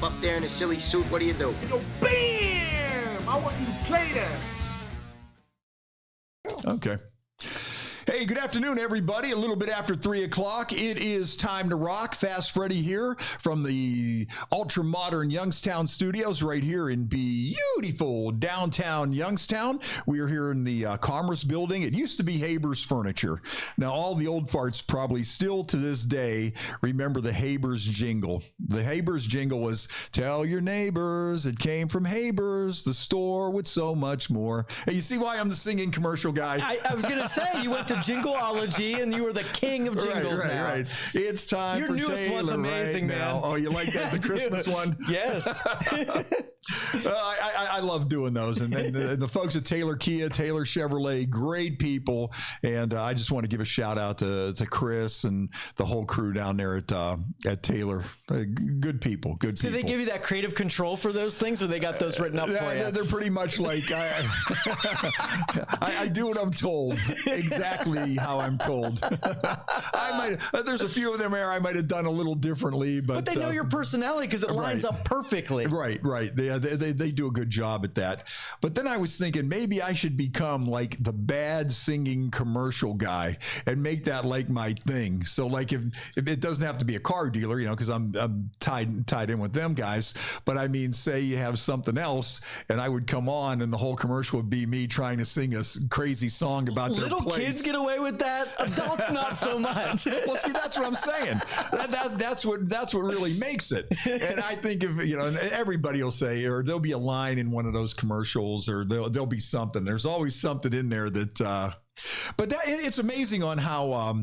up there in a silly suit, what do you do? Yo, bam! I want you to play that. Okay. Hey, good afternoon, everybody. A little bit after 3 o'clock. It is time to rock. Fast Freddie here from the ultra-modern Youngstown studios right here in beautiful downtown Youngstown. We are here in the Commerce Building. It used to be Haber's Furniture. Now, all the old farts probably still to this day remember the Haber's jingle. The Haber's jingle was, tell your neighbors it came from Haber's, the store with so much more. Hey, you see why I'm the singing commercial guy? I was going to say, you went to Jingleology and you were the king of jingles now. Right. It's time Your for newest Taylor one's amazing, right man. now. Oh, you like that? The Christmas one? Yes. I love doing those. And then the folks at Taylor Kia, Taylor Chevrolet, great people. And I just want to give a shout out to Chris and the whole crew down there at Taylor. Good people, good people. Do they give you that creative control for those things, or they got those written up for you? They're pretty much like, I do what I'm told, exactly how I'm told. There's a few of them there I might have done a little differently, but they know your personality because it lines up perfectly. Right. They do a good job at that. But then I was thinking maybe I should become like the bad singing commercial guy and make that like my thing. So like if it doesn't have to be a car dealer, because I'm tied in with them guys. But I mean, say you have something else, and I would come on, and the whole commercial would be me trying to sing a crazy song about their Little place. kids get away with that. Adults not so much. Well, see, that's what I'm saying. That's what really makes it. And I think if and everybody will say, or there'll be a line in one of those commercials, or there'll be something. There's always something in there that. But it's amazing on how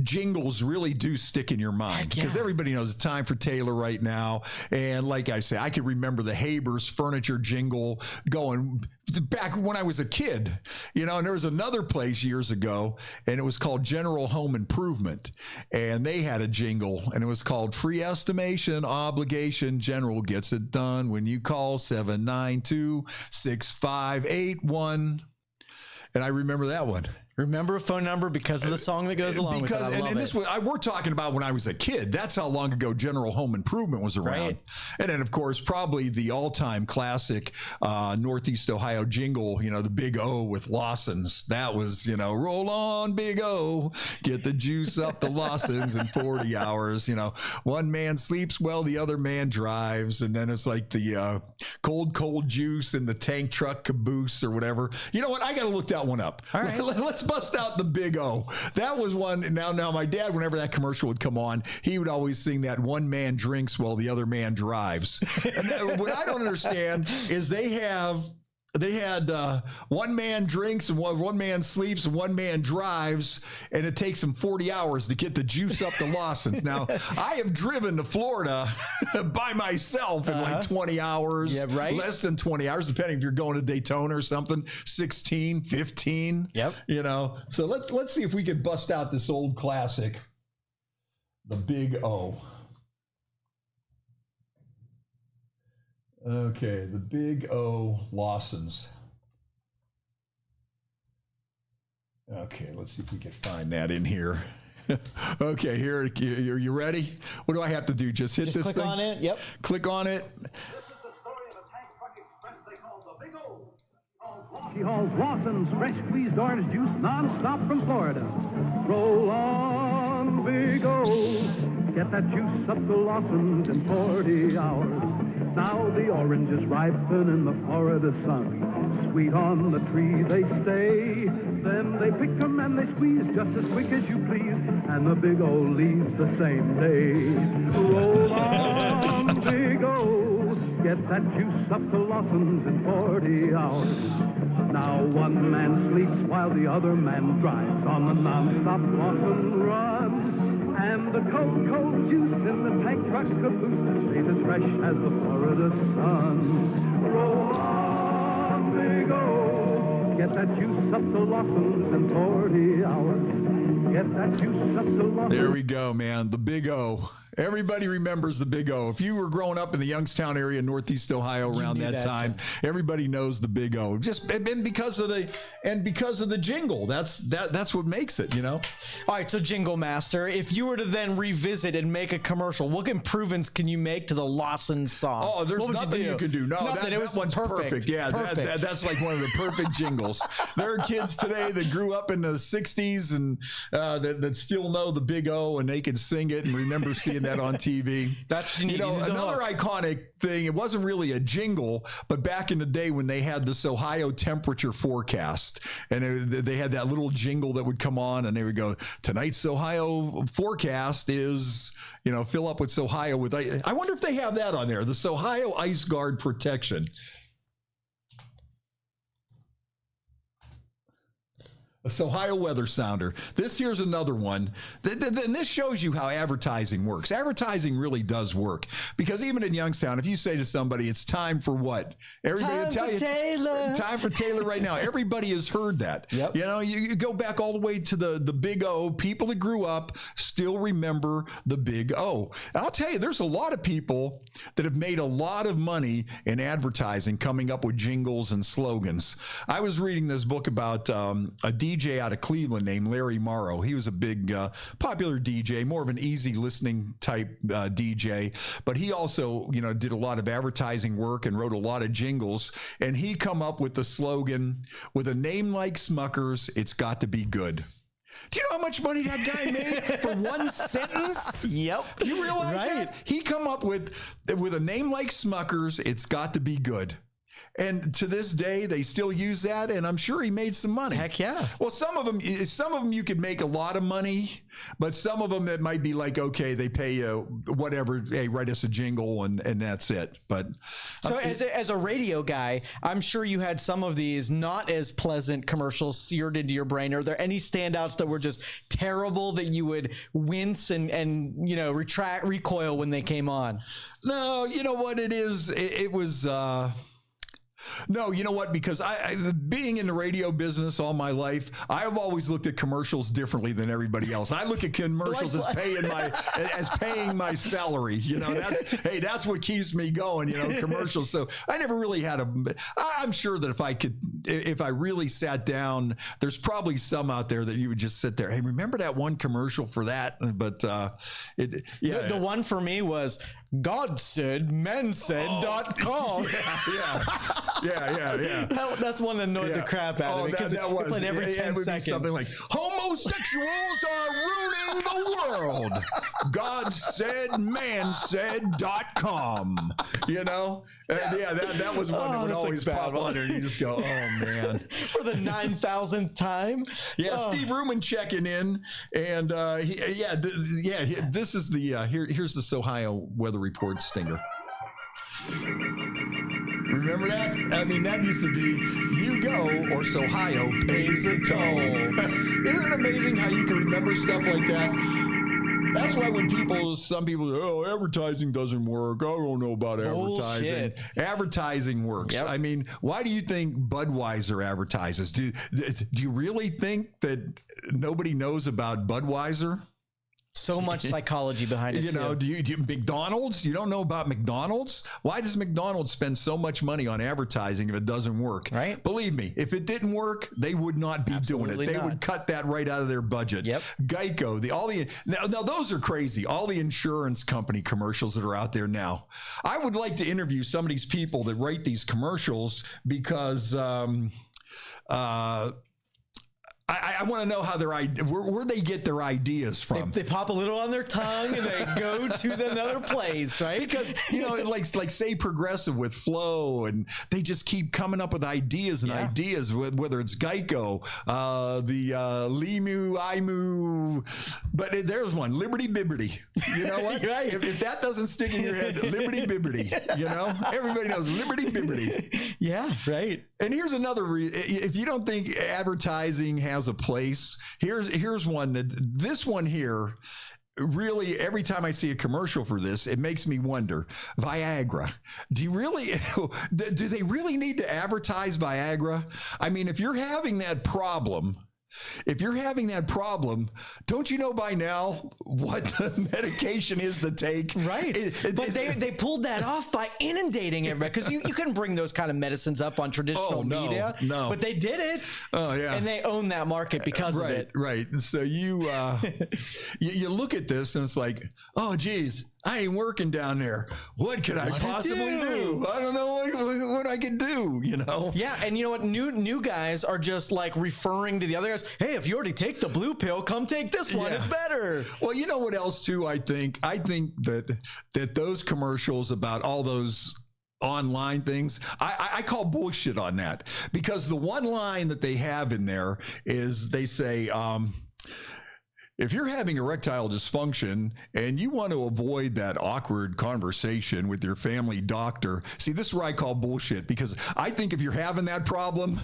jingles really do stick in your mind, because everybody knows it's time for Taylor right now. And like I say, I can remember the Haber's Furniture jingle going back when I was a kid, and there was another place years ago, and it was called General Home Improvement. And they had a jingle, and it was called Free Estimation Obligation. General gets it done when you call 792-6581. And I remember that one. Remember a phone number because of the song that goes along with it. I love it. We're talking about when I was a kid. That's how long ago General Home Improvement was around. Right. And then, of course, probably the all-time classic Northeast Ohio jingle, the Big O with Lawson's. That was, roll on, Big O, get the juice up the Lawson's in 40 hours. One man sleeps while the other man drives. And then it's like the cold juice in the tank truck caboose or whatever. You know what? I got to look that one up. All right. Let's bust out the Big O. That was one. Now my dad, whenever that commercial would come on, he would always sing that one man drinks while the other man drives. And what I don't understand is they had one man drinks and one man sleeps and one man drives, and it takes him 40 hours to get the juice up to Lawson's. Now, I have driven to Florida by myself in like 20 hours, less than 20 hours, depending if you're going to Daytona or something, 16, 15. Yep. So let's see if we can bust out this old classic, the Big O. Okay, the Big O Lawson's. Okay, let's see if we can find that in here. Okay, here, you ready? What do I have to do? Just hit this thing? Click on it, yep. Click on it. This is the story of a tank truck express they call the Big O. She hauls Lawson's fresh squeezed orange juice non-stop from Florida. Roll on, Big O. Get that juice up to Lawson's in 40 hours. Now the oranges ripen in the Florida sun. Sweet on the tree they stay. Then they pick them and they squeeze just as quick as you please. And the Big O leaves the same day. Roll on, Big O. Get that juice up to Lawson's in 40 hours. Now one man sleeps while the other man drives on the non-stop Lawson run. And the cold juice in the tank truck caboose stays as fresh as the Florida sun. Roll on, Big O. Get that juice up to Lawson's in 40 hours. Get that juice up to Lawson's. There we go, man. The Big O. Everybody remembers the Big O. If you were growing up in the Youngstown area, Northeast Ohio, around that time, everybody knows the Big O. Just and because of the jingle. That's what makes it. All right, so Jingle Master, if you were to then revisit and make a commercial, what improvements can you make to the Lawson song? Oh, there's nothing you can do. No, that one's perfect. Yeah, perfect. That's like one of the perfect jingles. There are kids today that grew up in the 60s and that still know the Big O, and they can sing it and remember seeing that on TV. That's another iconic thing. It wasn't really a jingle, but back in the day when they had this Ohio temperature forecast, and they had that little jingle that would come on, and they would go, tonight's Ohio forecast is, fill up with Ohio with ice. I wonder if they have that on there, the Ohio Ice Guard Protection. Ohio Weather Sounder. Here's another one. And this shows you how advertising works. Advertising really does work, because even in Youngstown, if you say to somebody, it's time for what? Everybody will tell you, Taylor. Time for Taylor right now. Everybody has heard that. Yep. You go back all the way to the Big O. People that grew up still remember the Big O. And I'll tell you, there's a lot of people that have made a lot of money in advertising, coming up with jingles and slogans. I was reading this book about a DJ out of Cleveland named Larry Morrow. He was a big, popular DJ, more of an easy listening type DJ, but he also, did a lot of advertising work and wrote a lot of jingles. And he come up with the slogan, with a name like Smuckers, it's got to be good. Do you know how much money that guy made for one sentence? Yep. Do you realize that? He come up with a name like Smuckers, it's got to be good. And to this day, they still use that, and I'm sure he made some money. Heck yeah. Well, some of them you could make a lot of money, but some of them that might be like, okay, they pay you whatever, hey, write us a jingle, and that's it. But so as a radio guy, I'm sure you had some of these not as pleasant commercials seared into your brain. Are there any standouts that were just terrible that you would wince and recoil when they came on? No, you know what it is? It was. No, you know what? Because I being in the radio business all my life, I've always looked at commercials differently than everybody else. I look at commercials as paying my salary. That's what keeps me going. Commercials. So I never really had I'm sure that if I really sat down, there's probably some out there that you would just sit there. Hey, remember that one commercial for that? But the one for me was God said, men said.com. Yeah. That's one that annoyed the crap out of me, because it played every 10 would seconds. Be something like, homosexuals are ruining the world. God said, man said.com. That was one that would always pop on, and you just go, oh man. For the 9,000th time. Yeah, Steve Ruman checking in, and this is here's the Ohio Weather Report stinger. Remember that? I mean, that used to be, you go or Ohio pays the toll. Isn't it amazing how you can remember stuff like that? That's why when some people say, advertising doesn't work. I don't know about advertising. Bullshit. Advertising works. Yep. I mean, why do you think Budweiser advertises? Do you really think that nobody knows about Budweiser? So much psychology behind it. Do you McDonald's? You don't know about McDonald's? Why does McDonald's spend so much money on advertising if it doesn't work? Right. Believe me, if it didn't work, they would not be doing it. They would cut that right out of their budget. Yep. Geico, now those are crazy. All the insurance company commercials that are out there now. I would like to interview some of these people that write these commercials, because I want to know how where they get their ideas from. They pop a little on their tongue and they go to another place, right? Because like say Progressive with Flo, and they just keep coming up with ideas and ideas. Whether it's Geico, the Limu, Imu, but there's one, Liberty Bibbity. You know what? Right. If that doesn't stick in your head, Liberty Bibbity. Everybody knows Liberty Bibbity. Yeah, right. And here's another if you don't think advertising has a place, here's one this one here, really, every time I see a commercial for this, it makes me wonder. Viagra. Do they really need to advertise Viagra? I mean, if you're having that problem, if you're having that problem, don't you know by now what the medication is to take? Right. But they pulled that off by inundating everybody, because you couldn't bring those kind of medicines up on traditional media. No. But they did it. Oh, yeah. And they own that market because of it. Right. So you look at this and it's like, oh, geez, I ain't working down there. What could I possibly do? I don't know what I can do, you know? Yeah, and you know what? New guys are just like referring to the other guys. Hey, if you already take the blue pill, come take this one. Yeah. It's better. Well, you know what else too? I think that those commercials about all those online things, I call bullshit on that, because the one line that they have in there is they say, if you're having erectile dysfunction and you want to avoid that awkward conversation with your family doctor, see, this is where I call bullshit, because I think if you're having that problem,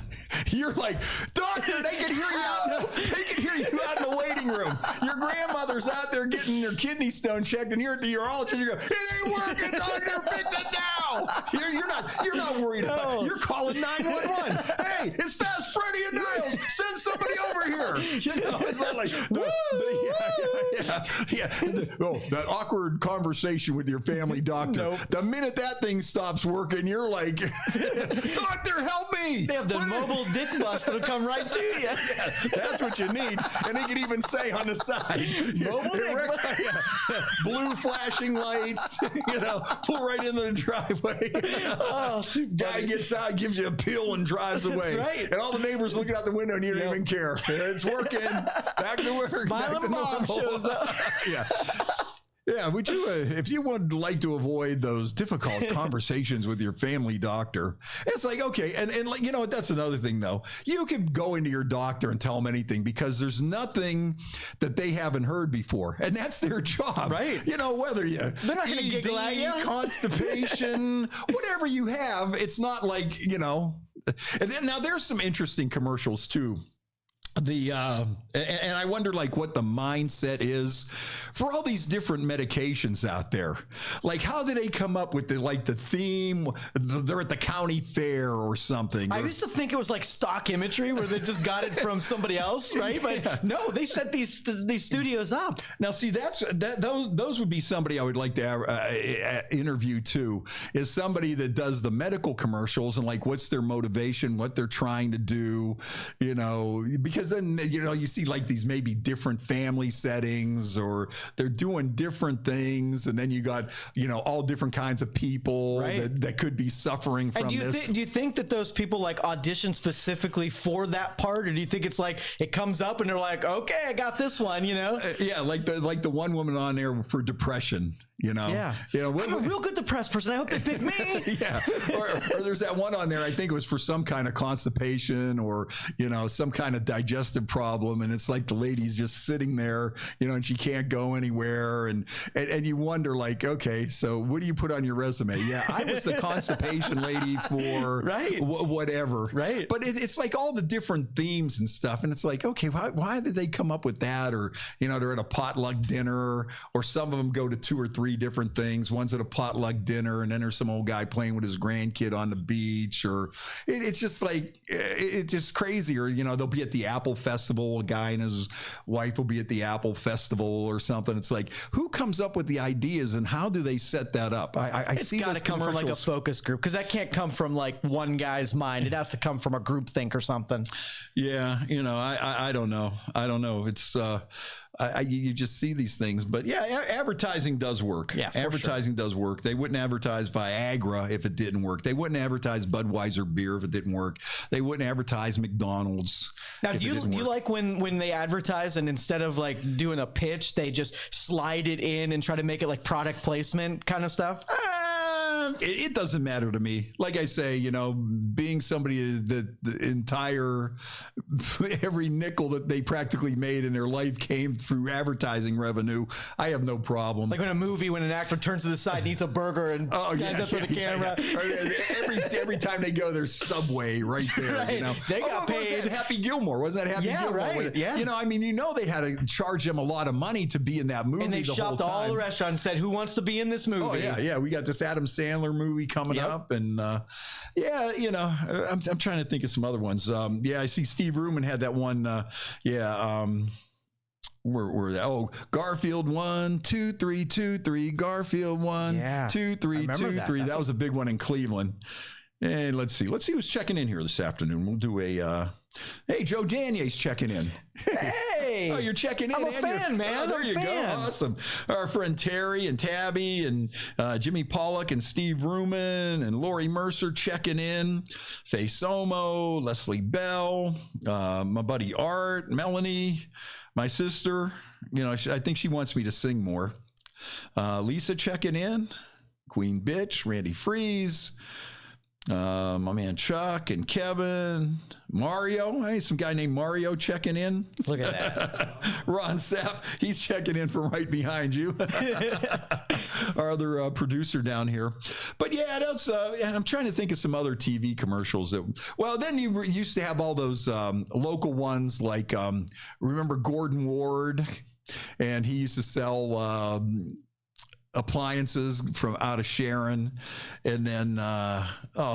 you're like, doctor, they can hear you out. They can hear you out in the waiting room. Your grandmother's out there getting their kidney stone checked, and you're at the urologist. You go, it ain't working, doctor. Fix it now. You're not worried about it. You're calling 911. Hey, it's Fast Freddie and Niles. Send somebody over here. You know, it's not like, yeah. That awkward conversation with your family doctor. Nope. The minute that thing stops working, you're like, doctor, help me. They have the mobile dick bust that'll come right to you. Yeah, that's what you need. And they can even say on the side, blue flashing lights, pull right into the driveway. Guy gets out, gives you a pill, and drives away. That's right. And all the neighbors look out the window and you don't even care. It's working. Back to work. Smiling Bob shows up. Yeah. Yeah, would you, if you would like to avoid those difficult conversations with your family doctor, it's like, okay, and like, that's another thing though. You could go into your doctor and tell them anything, because there's nothing that they haven't heard before, and that's their job, right? Whether they're not going to giggle at you, constipation, whatever you have, it's not like, And then now there's some interesting commercials too. And I wonder like what the mindset is for all these different medications out there. Like, how did they come up with the theme? They're at the county fair or something. I used to think it was like stock imagery where they just got it from somebody else, right? But no, they set these studios up. Now, see, those would be somebody I would like to interview too, is somebody that does the medical commercials and like what's their motivation, what they're trying to do, because then, you see like these maybe different family settings, or they're doing different things. And then you got, all different kinds of people that could be suffering from this. Do you think that those people like audition specifically for that part? Or do you think it's like it comes up and they're like, okay, I got this one, Yeah. Like the one woman on there for depression, Yeah. I'm a real good depressed person. I hope they pick me. Yeah. Or there's that one on there, I think it was for some kind of constipation or, some kind of digestive problem. And it's like the lady's just sitting there, and she can't go anywhere. And you wonder like, okay, so what do you put on your resume? Yeah, I was the constipation lady for whatever. Right. But it's like all the different themes and stuff. And it's like, okay, why did they come up with that? Or, they're at a potluck dinner, or some of them go to 2 or 3 different things. One's at a potluck dinner, and then there's some old guy playing with his grandkid on the beach, or it's just like, it's just crazy. Or, they'll be at the Apple Festival, a guy and his wife will be at the Apple Festival or something. It's like, who comes up with the ideas and how do they set that up? I see it's got to come from like a focus group, because that can't come from like one guy's mind. It has to come from a group think or something. Yeah. I don't know. It's, you just see these things, but yeah, advertising does work. Yeah, advertising does work. They wouldn't advertise Viagra if it didn't work. They wouldn't advertise Budweiser beer if it didn't work. They wouldn't advertise McDonald's. Now, do you like when they advertise and instead of like doing a pitch, they just slide it in and try to make it like product placement kind of stuff? It doesn't matter to me. Like I say, being somebody that the entire, every nickel that they practically made in their life came through advertising revenue, I have no problem. Like when an actor turns to the side and eats a burger and stands up for the camera. Yeah. Every time they go, there's Subway right there. Right. They got paid. Happy Gilmore. Wasn't that Happy Gilmore? Right. Yeah. They had to charge them a lot of money to be in that movie. And they shopped all the restaurants and said, who wants to be in this movie? Oh, yeah. We got this Adam Sandler Sandler movie coming up, and yeah, you know, I'm trying to think of some other ones. Yeah, I see Steve Ruman had that one. Where Garfield 1 2 3 2 3 Garfield 1 2 3 2 3. That was a big one in Cleveland. And let's see who's checking in here this afternoon. We'll do a hey, Joe Danier's checking in. Hey, oh, you're checking in. I'm a fan, man. Oh, there you go. Awesome. Our friend Terry and Tabby and Jimmy Pollock and Steve Ruman and Lori Mercer checking in. Faye Somo, Leslie Bell, my buddy Art, Melanie, my sister. You know, I think she wants me to sing more. Lisa checking in. Queen Bitch, Randy Freeze. My man Chuck and Kevin, Mario. Hey, some guy named Mario checking in. Look at that. Ron Sapp, he's checking in from right behind you. Our other producer down here. But yeah, that's. And I'm trying to think of some other TV commercials that. Well, then you used to have all those local ones like remember Gordon Ward, and he used to sell. Appliances from out of Sharon, and then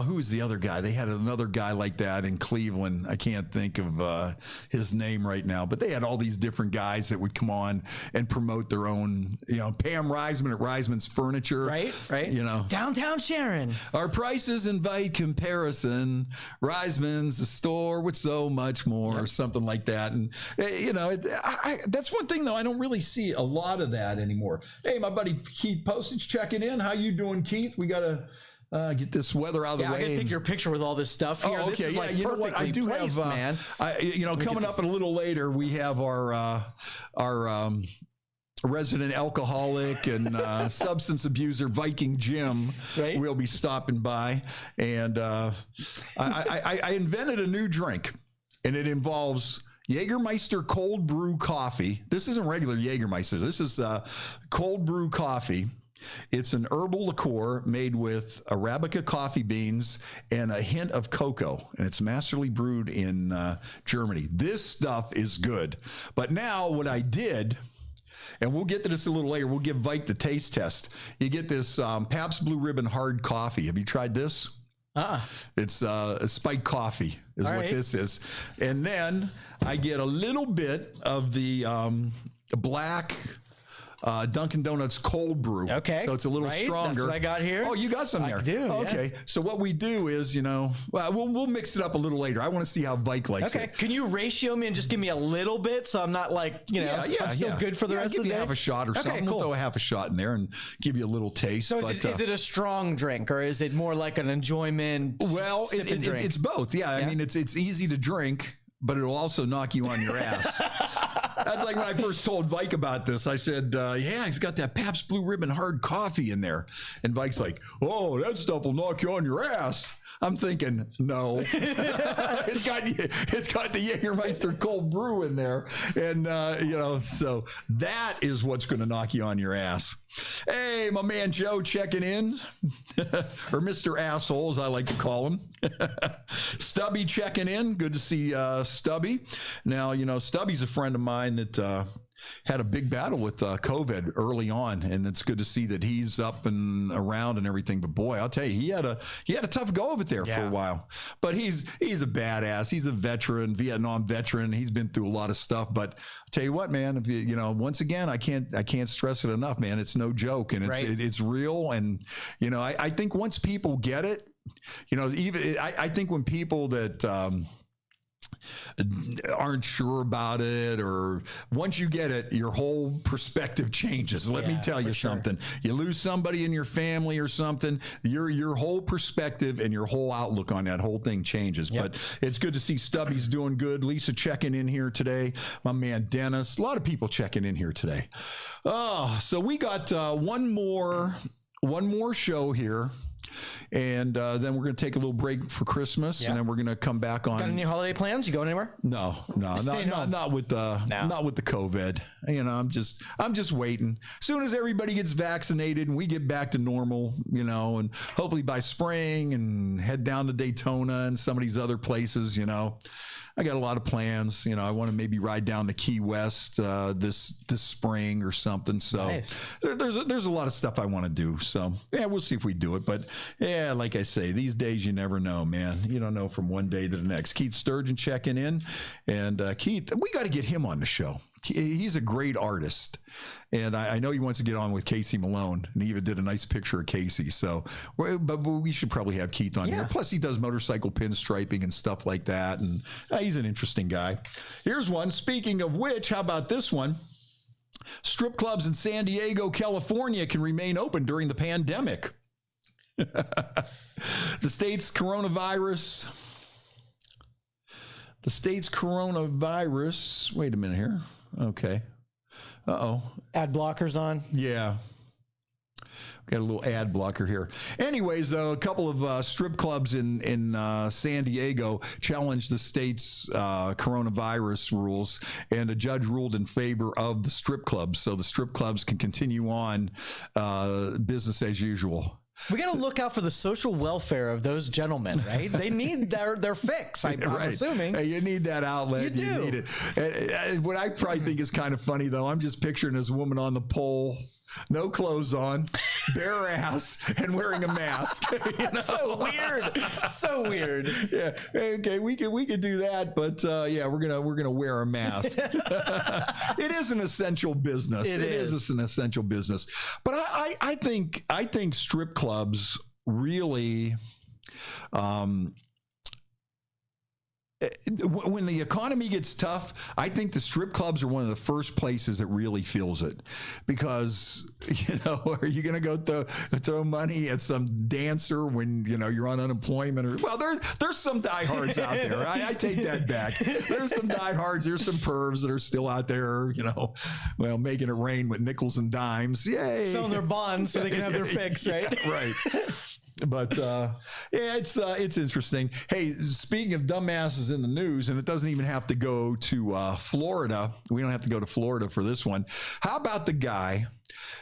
who's the other guy? They had another guy like that in Cleveland. I can't think of his name right now, but they had all these different guys that would come on and promote their own. You know, Pam Reisman at Reisman's Furniture, right. You know, downtown Sharon. Our prices invite comparison. Reisman's, the store with so much more, or something like that. And you know, that's one thing though. I don't really see a lot of that anymore. Hey, my buddy Keith Postage checking in. How you doing, Keith? We gotta get this weather out of the way. I gotta take your picture with all this stuff here. Oh, okay. This is like you know what? I do placed, have, man. Coming up a little later, we have our resident alcoholic and substance abuser Viking Jim. Right. Will be stopping by, and I invented a new drink, and it involves Jägermeister cold brew coffee. This isn't regular Jägermeister. This is cold brew coffee. It's an herbal liqueur made with Arabica coffee beans and a hint of cocoa, and it's masterly brewed in Germany. This stuff is good. But now what I did, and we'll get to this a little later, we'll give Vike the taste test. You get this Pabst Blue Ribbon hard coffee. Have you tried this? It's spiked coffee is all what right. this is. And then I get a little bit of the black Dunkin' Donuts cold brew. Okay. So it's a little stronger. That's what I got here. Oh, you got some there. I do. Okay. Yeah. So what we do is, we'll mix it up a little later. I want to see how Vike likes it. Okay. Can you ratio me and just give me a little bit so I'm not like, I'm still good for the rest of the day? Give you half a shot or something. Cool. We'll throw a half a shot in there and give you a little taste. So is it a strong drink or is it more like an enjoyment? Well, it's both. Yeah. I mean, it's easy to drink, but it'll also knock you on your ass. That's like when I first told Vike about this. I said, he's got that Pabst Blue Ribbon hard coffee in there. And Vike's like, oh, that stuff will knock you on your ass. I'm thinking, no. It's got the Jägermeister cold brew in there. And, so that is what's going to knock you on your ass. Hey, my man Joe checking in. Or Mr. Asshole, as I like to call him. Stubby checking in. Good to see Stubby. Now, Stubby's a friend of mine that had a big battle with COVID early on, and it's good to see that he's up and around and everything. But boy, I'll tell you, he had a tough go of it there for a while. But he's a badass. He's a veteran, Vietnam veteran. He's been through a lot of stuff. But I'll tell you what, man, if once again, I can't stress it enough, man. It's no joke, and it's real. And I think once people get it, I think when people that aren't sure about it, or once you get it, your whole perspective changes. Let me tell you something. You lose somebody in your family or something, your whole perspective and your whole outlook on that whole thing changes. But it's good to see Stubby's doing good. Lisa checking in here today. My man Dennis. A lot of people checking in here today. So we got one more show here. And then we're going to take a little break for Christmas, and then we're going to come back on. Got any holiday plans? You going anywhere? No, not with the COVID. You know, I'm just waiting. As soon as everybody gets vaccinated and we get back to normal, you know, and hopefully by spring, and head down to Daytona and some of these other places, you know. I got a lot of plans. You know, I want to maybe ride down to Key West this spring or something. So nice. there's a lot of stuff I want to do. So yeah, we'll see if we do it. But yeah, like I say, these days you never know, man. You don't know from one day to the next. Keith Sturgeon checking in, and Keith, we got to get him on the show. He's a great artist, and I know he wants to get on with Casey Malone, and he even did a nice picture of Casey. So, but we should probably have Keith on here. Plus, he does motorcycle pinstriping and stuff like that, and he's an interesting guy. Here's one. Speaking of which, how about this one? Strip clubs in San Diego, California can remain open during the pandemic. The state's coronavirus. Wait a minute here. Okay. Uh-oh. Ad blockers on. Yeah. Got a little ad blocker here. Anyways, though, a couple of strip clubs in San Diego challenged the state's coronavirus rules, and a judge ruled in favor of the strip clubs. So the strip clubs can continue on business as usual. We got to look out for the social welfare of those gentlemen, right? They need their fix, I'm assuming. Hey, you need that outlet. You do. You need it. What I probably think is kind of funny, though, I'm just picturing this woman on the pole, no clothes on, bare ass, and wearing a mask. You know? So weird. Yeah. Okay. We could do that, but yeah, we're gonna wear a mask. It is an essential business. It is an essential business. But I think strip clubs really. When the economy gets tough, I think the strip clubs are one of the first places that really feels it, because, you know, are you going to go throw money at some dancer when, you know, you're on unemployment? Or, well, there's some diehards out there. I take that back. There's some diehards. There's some pervs that are still out there, you know, well, making it rain with nickels and dimes. Yay. Selling their bonds so they can have their fix, right? Yeah, right. But yeah, it's interesting. Hey, speaking of dumbasses in the news, and it doesn't even have to go to Florida. We don't have to go to Florida for this one. How about the guy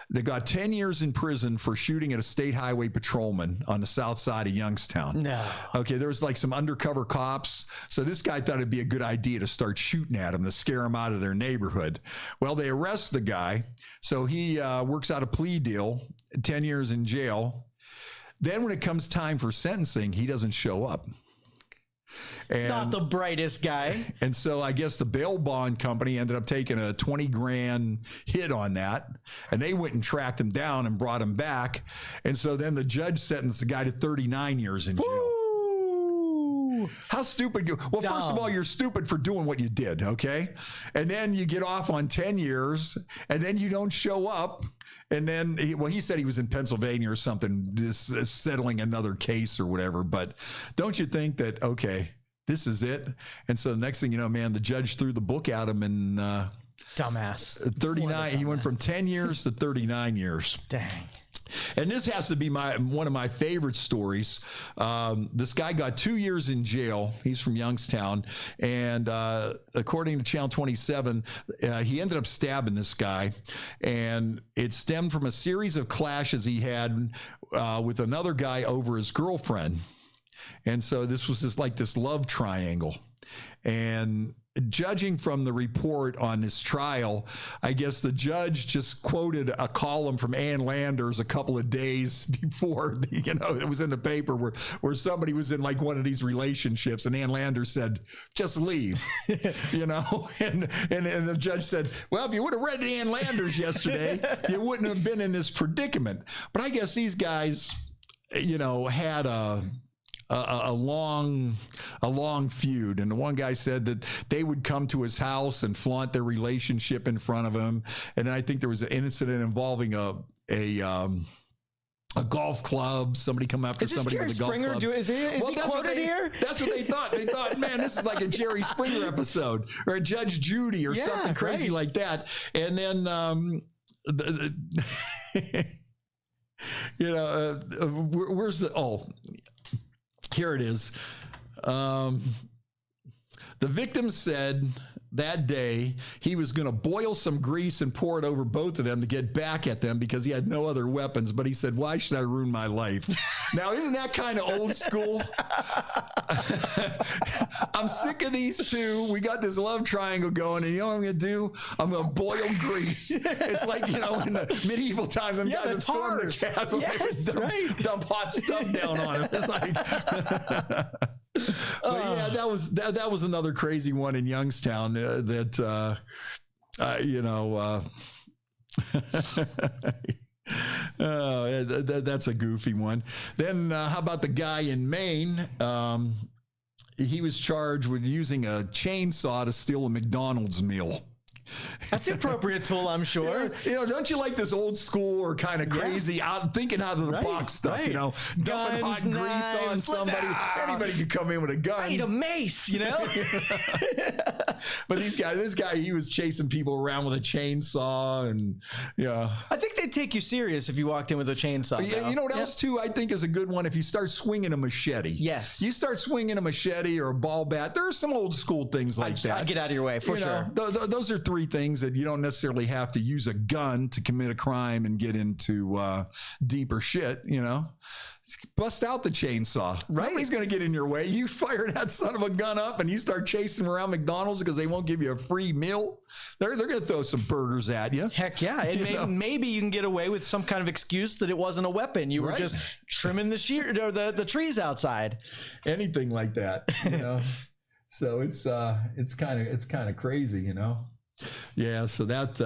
that got 10 years in prison for shooting at a state highway patrolman on the south side of Youngstown? No. Okay, there was like some undercover cops. So this guy thought it'd be a good idea to start shooting at him to scare him out of their neighborhood. Well, they arrest the guy. So he works out a plea deal, 10 years in jail. Then when it comes time for sentencing, he doesn't show up. And, not the brightest guy. And so I guess the bail bond company ended up taking a $20,000 hit on that. And they went and tracked him down and brought him back. And so then the judge sentenced the guy to 39 years in jail. Woo! How stupid. Well, Dumb. First of all, you're stupid for doing what you did, okay? And then you get off on 10 years, and then you don't show up. And then, he said he was in Pennsylvania or something, settling another case or whatever. But don't you think that, okay, this is it? And so the next thing you know, man, the judge threw the book at him, and dumbass. 39. He went from 10 years to 39 years. Dang. And this has to be one of my favorite stories. This guy got 2 years in jail. He's from Youngstown. And according to Channel 27, he ended up stabbing this guy. And it stemmed from a series of clashes he had with another guy over his girlfriend. And so this was this love triangle. And judging from the report on his trial, I guess the judge just quoted a column from Ann Landers a couple of days before, it was in the paper where somebody was in like one of these relationships, and Ann Landers said, just leave, and the judge said, well, if you would have read Ann Landers yesterday, you wouldn't have been in this predicament. But I guess these guys, had a long feud, and the one guy said that they would come to his house and flaunt their relationship in front of him. And I think there was an incident involving a golf club. Somebody come after somebody with a golf club. Is he quoted here? That's what they thought. They thought, man, this is like a Jerry Springer episode or a Judge Judy or something crazy like that. And then Where's the? Oh, here it is. The victim said that day he was going to boil some grease and pour it over both of them to get back at them because he had no other weapons. But he said, why should I ruin my life? Now, isn't that kind of old school? I'm sick of these two. We got this love triangle going, and you know what I'm going to do? I'm going to boil grease. It's like, in the medieval times, them guys that stormed the castle, they would dump hot stuff down on him. It's like... But yeah, that was another crazy one in Youngstown that's a goofy one. Then how about the guy in Maine? He was charged with using a chainsaw to steal a McDonald's meal. That's an appropriate tool, I'm sure. Don't you like this old school or kind of crazy, thinking out of the box stuff, dumping hot grease on somebody. Anybody could come in with a gun. I need a mace, But this guy, he was chasing people around with a chainsaw and, I think they'd take you serious if you walked in with a chainsaw. Yeah, you know what else, too, I think is a good one? If you start swinging a machete. Yes. You start swinging a machete or a ball bat. There are some old school things like that. I'd get out of your way, for sure. Those are three things that you don't necessarily have to use a gun to commit a crime and get into deeper shit, Bust out the chainsaw. Right. Nobody's going to get in your way. You fire that son of a gun up and you start chasing around McDonald's because they won't give you a free meal. They're going to throw some burgers at you. Heck yeah. And maybe you can get away with some kind of excuse that it wasn't a weapon. You were just trimming the or the trees outside. Anything like that, So it's kind of crazy, Yeah, so that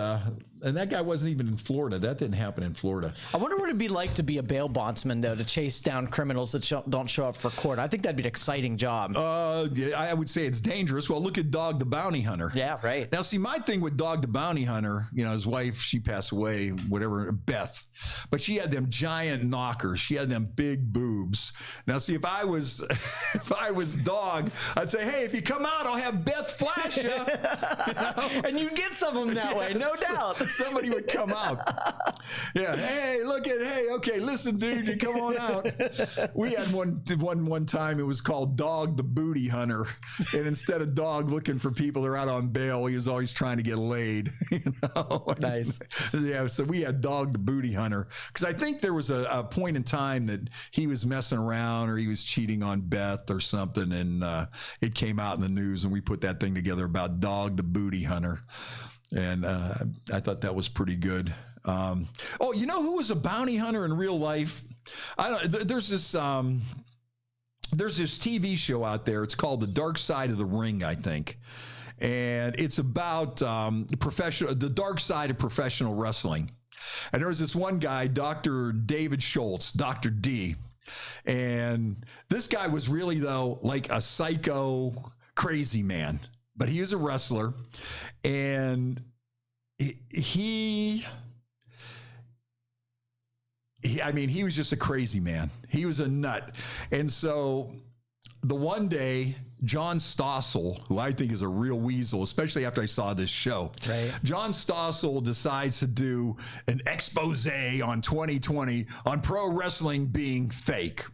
and that guy wasn't even in Florida. That didn't happen in Florida. I wonder what it'd be like to be a bail bondsman, though, to chase down criminals that don't show up for court. I think that'd be an exciting job. Yeah, I would say it's dangerous. Well, look at Dog the Bounty Hunter. Yeah, right. Now, see, my thing with Dog the Bounty Hunter, his wife, she passed away, whatever, Beth, but she had them giant knockers. She had them big boobs. Now, see, if I was Dog, I'd say, hey, if you come out, I'll have Beth flash you. And you'd get some of them that way, no doubt. Somebody would come out. Yeah. Hey, okay, listen, dude, you come on out. We had one time, it was called Dog the Booty Hunter. And instead of Dog looking for people that are out on bail, he was always trying to get laid. Nice. Yeah, so we had Dog the Booty Hunter. Because I think there was a point in time that he was messing around or he was cheating on Beth or something. And it came out in the news and we put that thing together about Dog the Booty Hunter. And I thought that was pretty good. You know who was a bounty hunter in real life? There's this TV show out there. It's called The Dark Side of the Ring, I think. And it's about the dark side of professional wrestling. And there was this one guy, Dr. David Schultz, Dr. D. And this guy was really, though, like a psycho crazy man. But he was a wrestler, and he was just a crazy man. He was a nut. And so the one day, John Stossel, who I think is a real weasel, especially after I saw this show, right. John Stossel decides to do an expose on 2020 on pro wrestling being fake.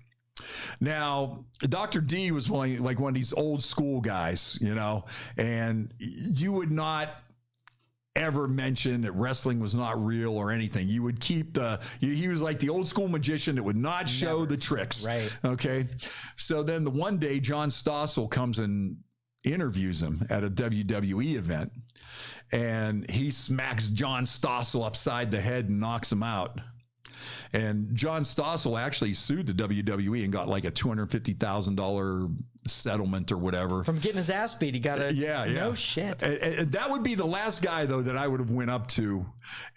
Now, Dr. D was one of these old school guys, and you would not ever mention that wrestling was not real or anything. You would keep he was like the old school magician that would not show the tricks. Right. Okay. So then the one day John Stossel comes and interviews him at a WWE event, and he smacks John Stossel upside the head and knocks him out. And John Stossel actually sued the WWE and got like a $250,000 settlement or whatever. From getting his ass beat, he got a... Yeah. No shit. And that would be the last guy, though, that I would have went up to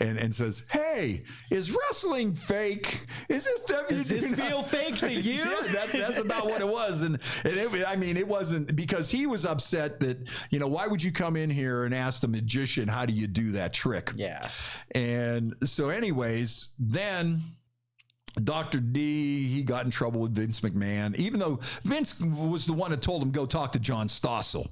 and says, hey, is wrestling fake? Is this WWE? Does this feel fake to you? Yeah, that's about what it was. And it wasn't, because he was upset that, why would you come in here and ask the magician, how do you do that trick? Yeah. And so anyways, then Dr. D, he got in trouble with Vince McMahon, even though Vince was the one that told him, go talk to John Stossel.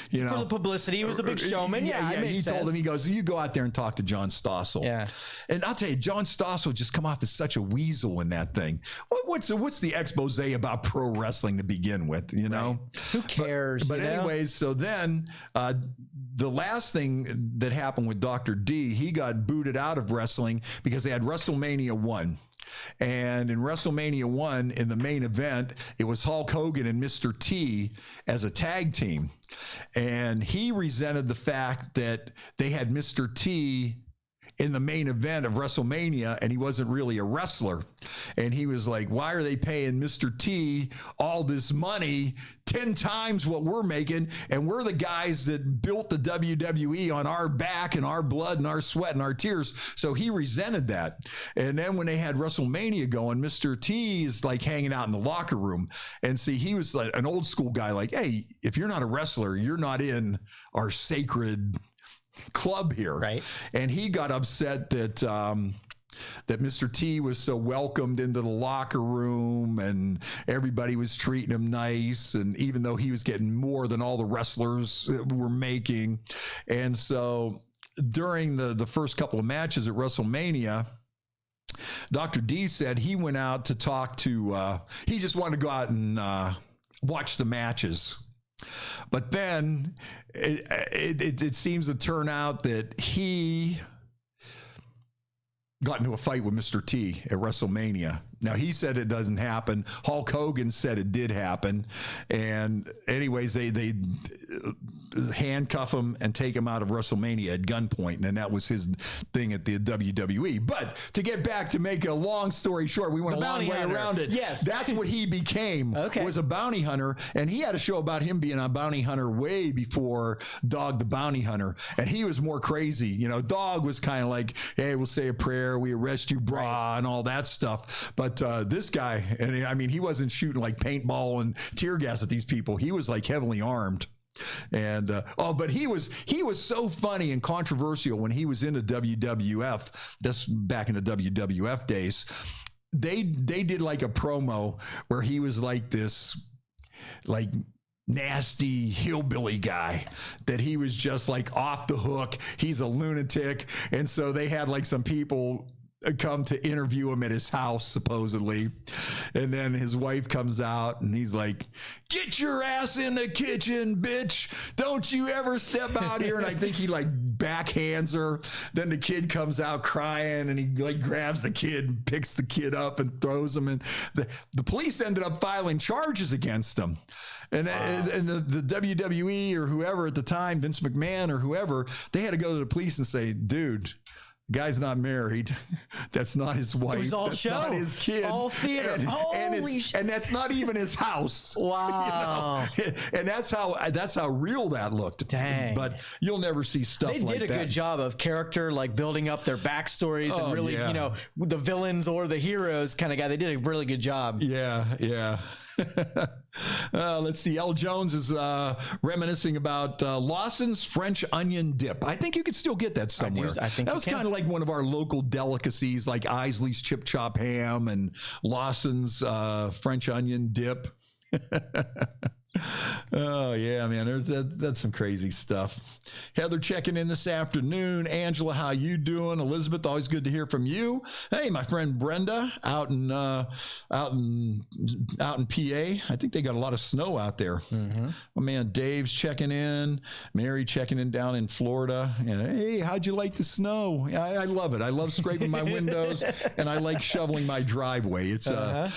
You know, for the publicity. He was a big showman. Yeah, it makes he sense. told him, he goes, you go out there and talk to John Stossel. Yeah. And I'll tell you, John Stossel just come off as such a weasel in that thing. What's the expose about pro wrestling to begin with, you know? Right. Who cares? But anyways, so then the last thing that happened with Dr. D, he got booted out of wrestling because they had WrestleMania 1. And in WrestleMania 1, in the main event, it was Hulk Hogan and Mr. T as a tag team. And he resented the fact that they had Mr. T in the main event of WrestleMania, and he wasn't really a wrestler. And he was like, why are they paying Mr. T all this money, 10 times what we're making, and we're the guys that built the WWE on our back and our blood and our sweat and our tears. So he resented that. And then when they had WrestleMania going, Mr. T is like hanging out in the locker room. And see, he was like an old school guy, like, hey, if you're not a wrestler, you're not in our sacred club here. Right. And he got upset that that Mr. T was so welcomed into the locker room and everybody was treating him nice, and even though he was getting more than all the wrestlers were making. And so during the first couple of matches at WrestleMania, Dr. D said he went out to talk to he just wanted to go out and watch the matches. But then it seems to turn out that he got into a fight with Mr. T at WrestleMania. Now, he said it doesn't happen. Hulk Hogan said it did happen. And anyways, they handcuff him and take him out of WrestleMania at gunpoint. And that was his thing at the WWE. But to get back to make a long story short, we went a long way around it. Yes. That's what he became, was a bounty hunter. And he had a show about him being a bounty hunter way before Dog the Bounty Hunter. And he was more crazy. You know, Dog was kind of like, hey, we'll say a prayer, we arrest you, brah, and all that stuff. But this guy, and I mean, he wasn't shooting like paintball and tear gas at these people. He was like heavily armed. And but he was so funny and controversial when he was in the WWF. That's back in the WWF days. They did like a promo where he was like this, like nasty hillbilly guy, that he was just like off the hook. He's a lunatic. And so they had like some people come to interview him at his house, supposedly. And then his wife comes out and he's like, get your ass in the kitchen, bitch. Don't you ever step out here. And I think he like backhands her. Then the kid comes out crying and he like grabs the kid and picks the kid up and throws him. And the police ended up filing charges against him. And, and the WWE or whoever at the time, Vince McMahon or whoever, they had to go to the police and say, dude, the guy's not married. That's not his wife. It was all that's show. Not his kid. All theater. And that's not even his house. Wow. You know? And that's how real that looked. Dang. But you'll never see stuff like that. They did a good job of character, like building up their backstories and really, you know, the villains or the heroes kind of guy. They did a really good job. Yeah. Yeah. Let's see. L. Jones is reminiscing about Lawson's French onion dip. I think you could still get that somewhere. I think that was kind of like one of our local delicacies, like Isley's Chip Chop Ham and Lawson's French onion dip. Oh yeah, man, that's some crazy stuff. Heather checking in this afternoon. Angela, how you doing? Elizabeth, always good to hear from you. Hey, my friend Brenda out in PA. I think they got a lot of snow out there. Mm-hmm. My man Dave's checking in. Mary checking in down in Florida. Yeah, hey, how'd you like the snow? I love it. I love scraping my windows and I like shoveling my driveway. It's a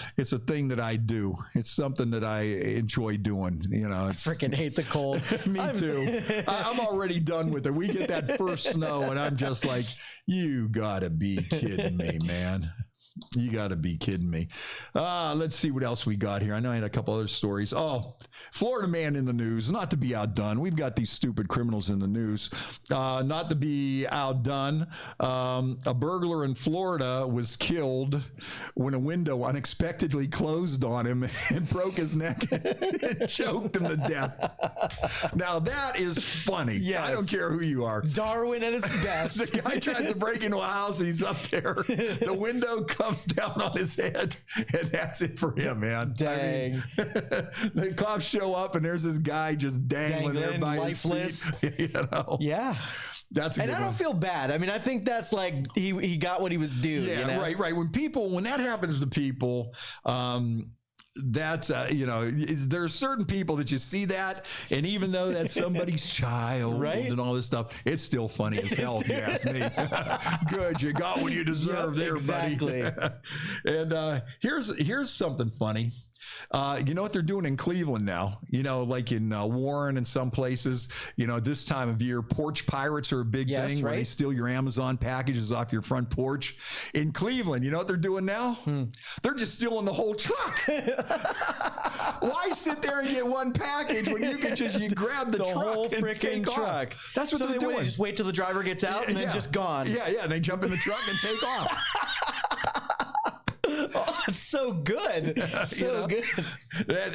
thing that I do. It's something that I enjoy doing. You know, I freaking hate the cold. Me too. I'm already done with it. We get that first snow and I'm just like, you gotta be kidding me, man. You got to be kidding me. Let's see what else we got here. I know I had a couple other stories. Oh, Florida man in the news. Not to be outdone. We've got these stupid criminals in the news. Not to be outdone. A burglar in Florida was killed when a window unexpectedly closed on him and broke his neck and choked him to death. Now that is funny. Yes. I don't care who you are. Darwin at its best. The guy tries to break into a house. He's up there. The window comes comes down on his head, and that's it for him, man. Dang. I mean, the cops show up, and there's this guy just dangling there by lifeless. his feet. You know? Yeah. That's a and good I don't one. feel bad. I mean, I think that's like he got what he was due. Yeah, you know? right. When that happens to people, that's there are certain people that you see that, and even though that's somebody's child, right, and all this stuff, it's still funny as hell if you ask me. Good, you got what you deserve there, exactly. buddy. And here's something funny. You know what they're doing in Cleveland now? You know, like in Warren and some places, you know, this time of year, porch pirates are a big thing, where they steal your Amazon packages off your front porch. In Cleveland, you know what they're doing now? They're just stealing the whole truck. Why sit there and get one package when you can just grab the truck whole and freaking take truck? Off? That's what they're doing. Just wait till the driver gets out and then just gone. Yeah, and they jump in the truck and take off. Oh, it's so good. So good.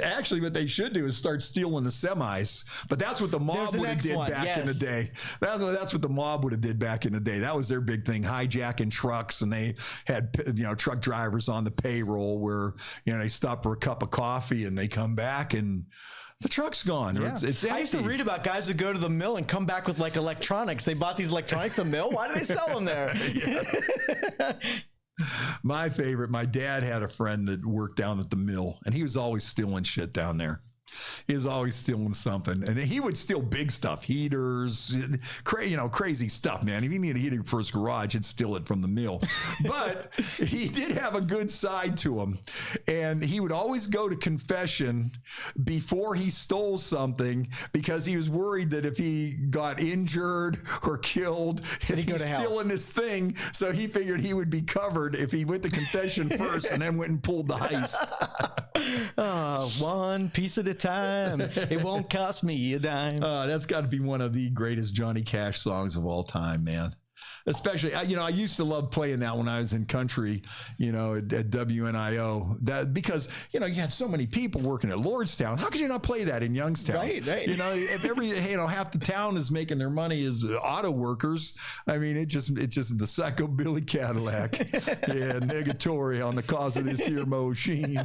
Actually, what they should do is start stealing the semis. But that's what the mob would have did back in the day. That's what the mob would have did back in the day. That was their big thing, hijacking trucks, and they had truck drivers on the payroll where they stop for a cup of coffee and they come back and the truck's gone. Yeah. It's empty. I used to read about guys who go to the mill and come back with like electronics. They bought these electronics at the mill. Why do they sell them there? My favorite, my dad had a friend that worked down at the mill, and he was always stealing shit down there. He was always stealing something, and he would steal big stuff, heaters, crazy stuff, man. If he needed a heater for his garage, he'd steal it from the mill. But he did have a good side to him, and he would always go to confession before he stole something because he was worried that if he got injured or killed, if he's stealing this thing, so he figured he would be covered if he went to confession first and then went and pulled the heist. One piece at a time. It won't cost me a dime. That's got to be one of the greatest Johnny Cash songs of all time, man. Especially, I used to love playing that when I was in country, at WNIO. That because you had so many people working at Lordstown. How could you not play that in Youngstown? Right. If half the town is making their money as auto workers. I mean, it's just the psychobilly Cadillac, negatory on the cause of this here machine.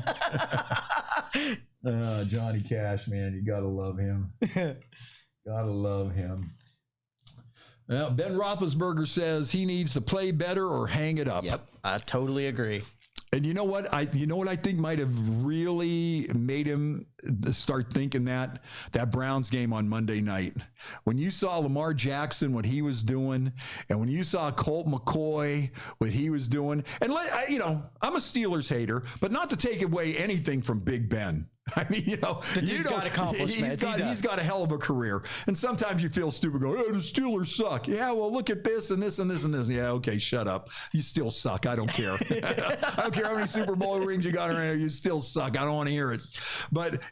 Johnny Cash, man, you gotta love him. Gotta love him. Well, Ben Roethlisberger says he needs to play better or hang it up. Yep, I totally agree. And you know what I think might have really made him start thinking that Browns game on Monday night, when you saw Lamar Jackson, what he was doing, and when you saw Colt McCoy, what he was doing, and I'm a Steelers hater, but not to take away anything from Big Ben. I mean, he's got accomplishments. He's got a hell of a career. And sometimes you feel stupid going, the Steelers suck. Yeah, well, look at this and this and this and this. Yeah, okay, shut up. You still suck. I don't care. I don't care how many Super Bowl rings you got around. You still suck. I don't want to hear it. But,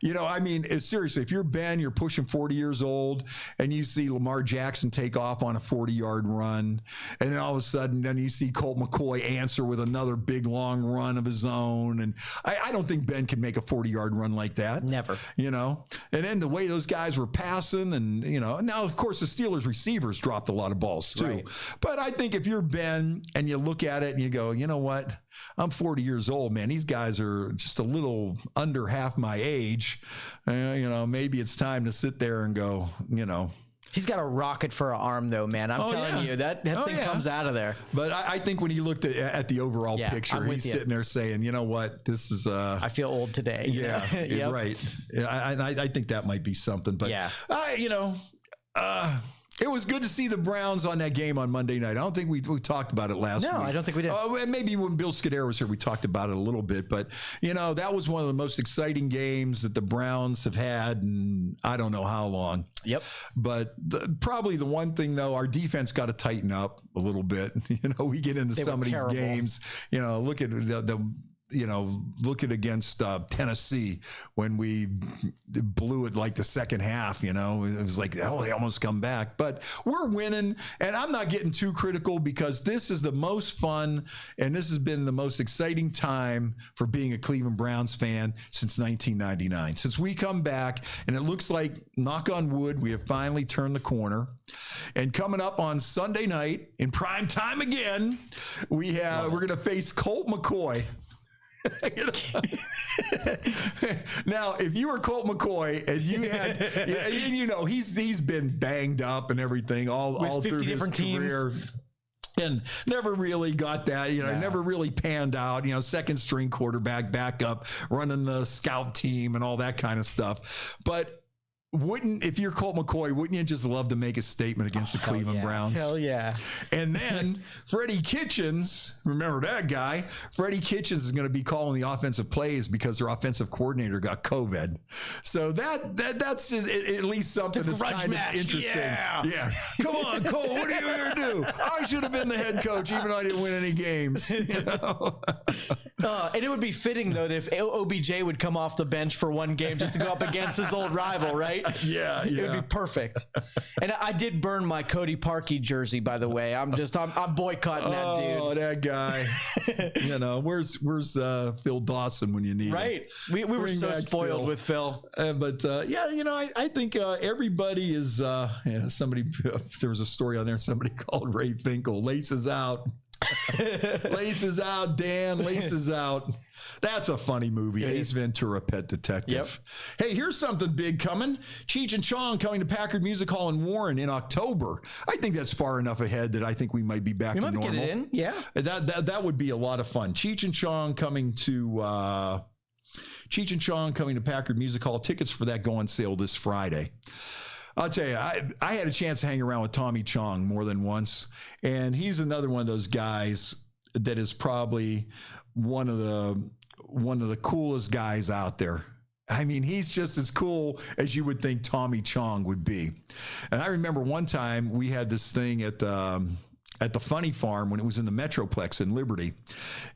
seriously, if you're Ben, you're pushing 40 years old, and you see Lamar Jackson take off on a 40-yard run, and then all of a sudden, then you see Colt McCoy answer with another big, long run of his own. And I don't think Ben can make a 40-yard run like that. Never. And then the way those guys were passing, and now of course the Steelers receivers dropped a lot of balls too. Right. But I think if you're Ben and you look at it and you go, you know what? I'm 40 years old, man. These guys are just a little under half my age. Maybe it's time to sit there and go, He's got a rocket for an arm, though, man. I'm telling you, that thing comes out of there. But I think when he looked at the overall picture, he's sitting there saying, you know what, this is... I feel old today. Yeah, right. I think that might be something. But, it was good to see the Browns on that game on Monday night. I don't think we talked about it last week. No, I don't think we did. Maybe when Bill Scudero was here, we talked about it a little bit. But, that was one of the most exciting games that the Browns have had in I don't know how long. Yep. But probably the one thing, though, our defense got to tighten up a little bit. We get into some of these games. Look at look at against Tennessee when we blew it like the second half, it was like, they almost come back, but we're winning. And I'm not getting too critical because this is the most fun and this has been the most exciting time for being a Cleveland Browns fan since 1999, since we come back. And it looks like, knock on wood, we have finally turned the corner. And coming up on Sunday night in prime time again, we're going to face Colt McCoy. Now, if you were Colt McCoy and you had, he's been banged up and everything all through his career. And never really got that, never really panned out, second string quarterback, backup, running the scout team and all that kind of stuff. But if you're Colt McCoy, wouldn't you just love to make a statement against the Cleveland Browns? Hell yeah. And then Freddie Kitchens, remember that guy? Freddie Kitchens is going to be calling the offensive plays because their offensive coordinator got COVID. So that's at least something that's kind of interesting. Yeah. Come on, Colt, what are you going to do? I should have been the head coach even though I didn't win any games. And it would be fitting, though, that if OBJ would come off the bench for one game just to go up against his old rival, right? Yeah. It would be perft. And I did burn my Cody Parkey jersey, by the way. I'm boycotting that dude. Oh, that guy. Where's Phil Dawson when you need him? Right. We were so spoiled with Phil. I think everybody is, there was a story on there, somebody called Ray Finkel, laces out. Laces out, Dan, laces out. That's a funny movie. Ace Ventura, Pet Detective. Yep. Hey, here's something big coming. Cheech and Chong coming to Packard Music Hall in Warren in October. I think that's far enough ahead that I think we might be back to normal. Get it in. Yeah. That would be a lot of fun. Cheech and Chong coming to Packard Music Hall. Tickets for that go on sale this Friday. I'll tell you, I had a chance to hang around with Tommy Chong more than once, and he's another one of those guys that is probably one of the coolest guys out there. I mean, he's just as cool as you would think Tommy Chong would be. And I remember one time we had this thing at the Funny Farm when it was in the Metroplex in Liberty,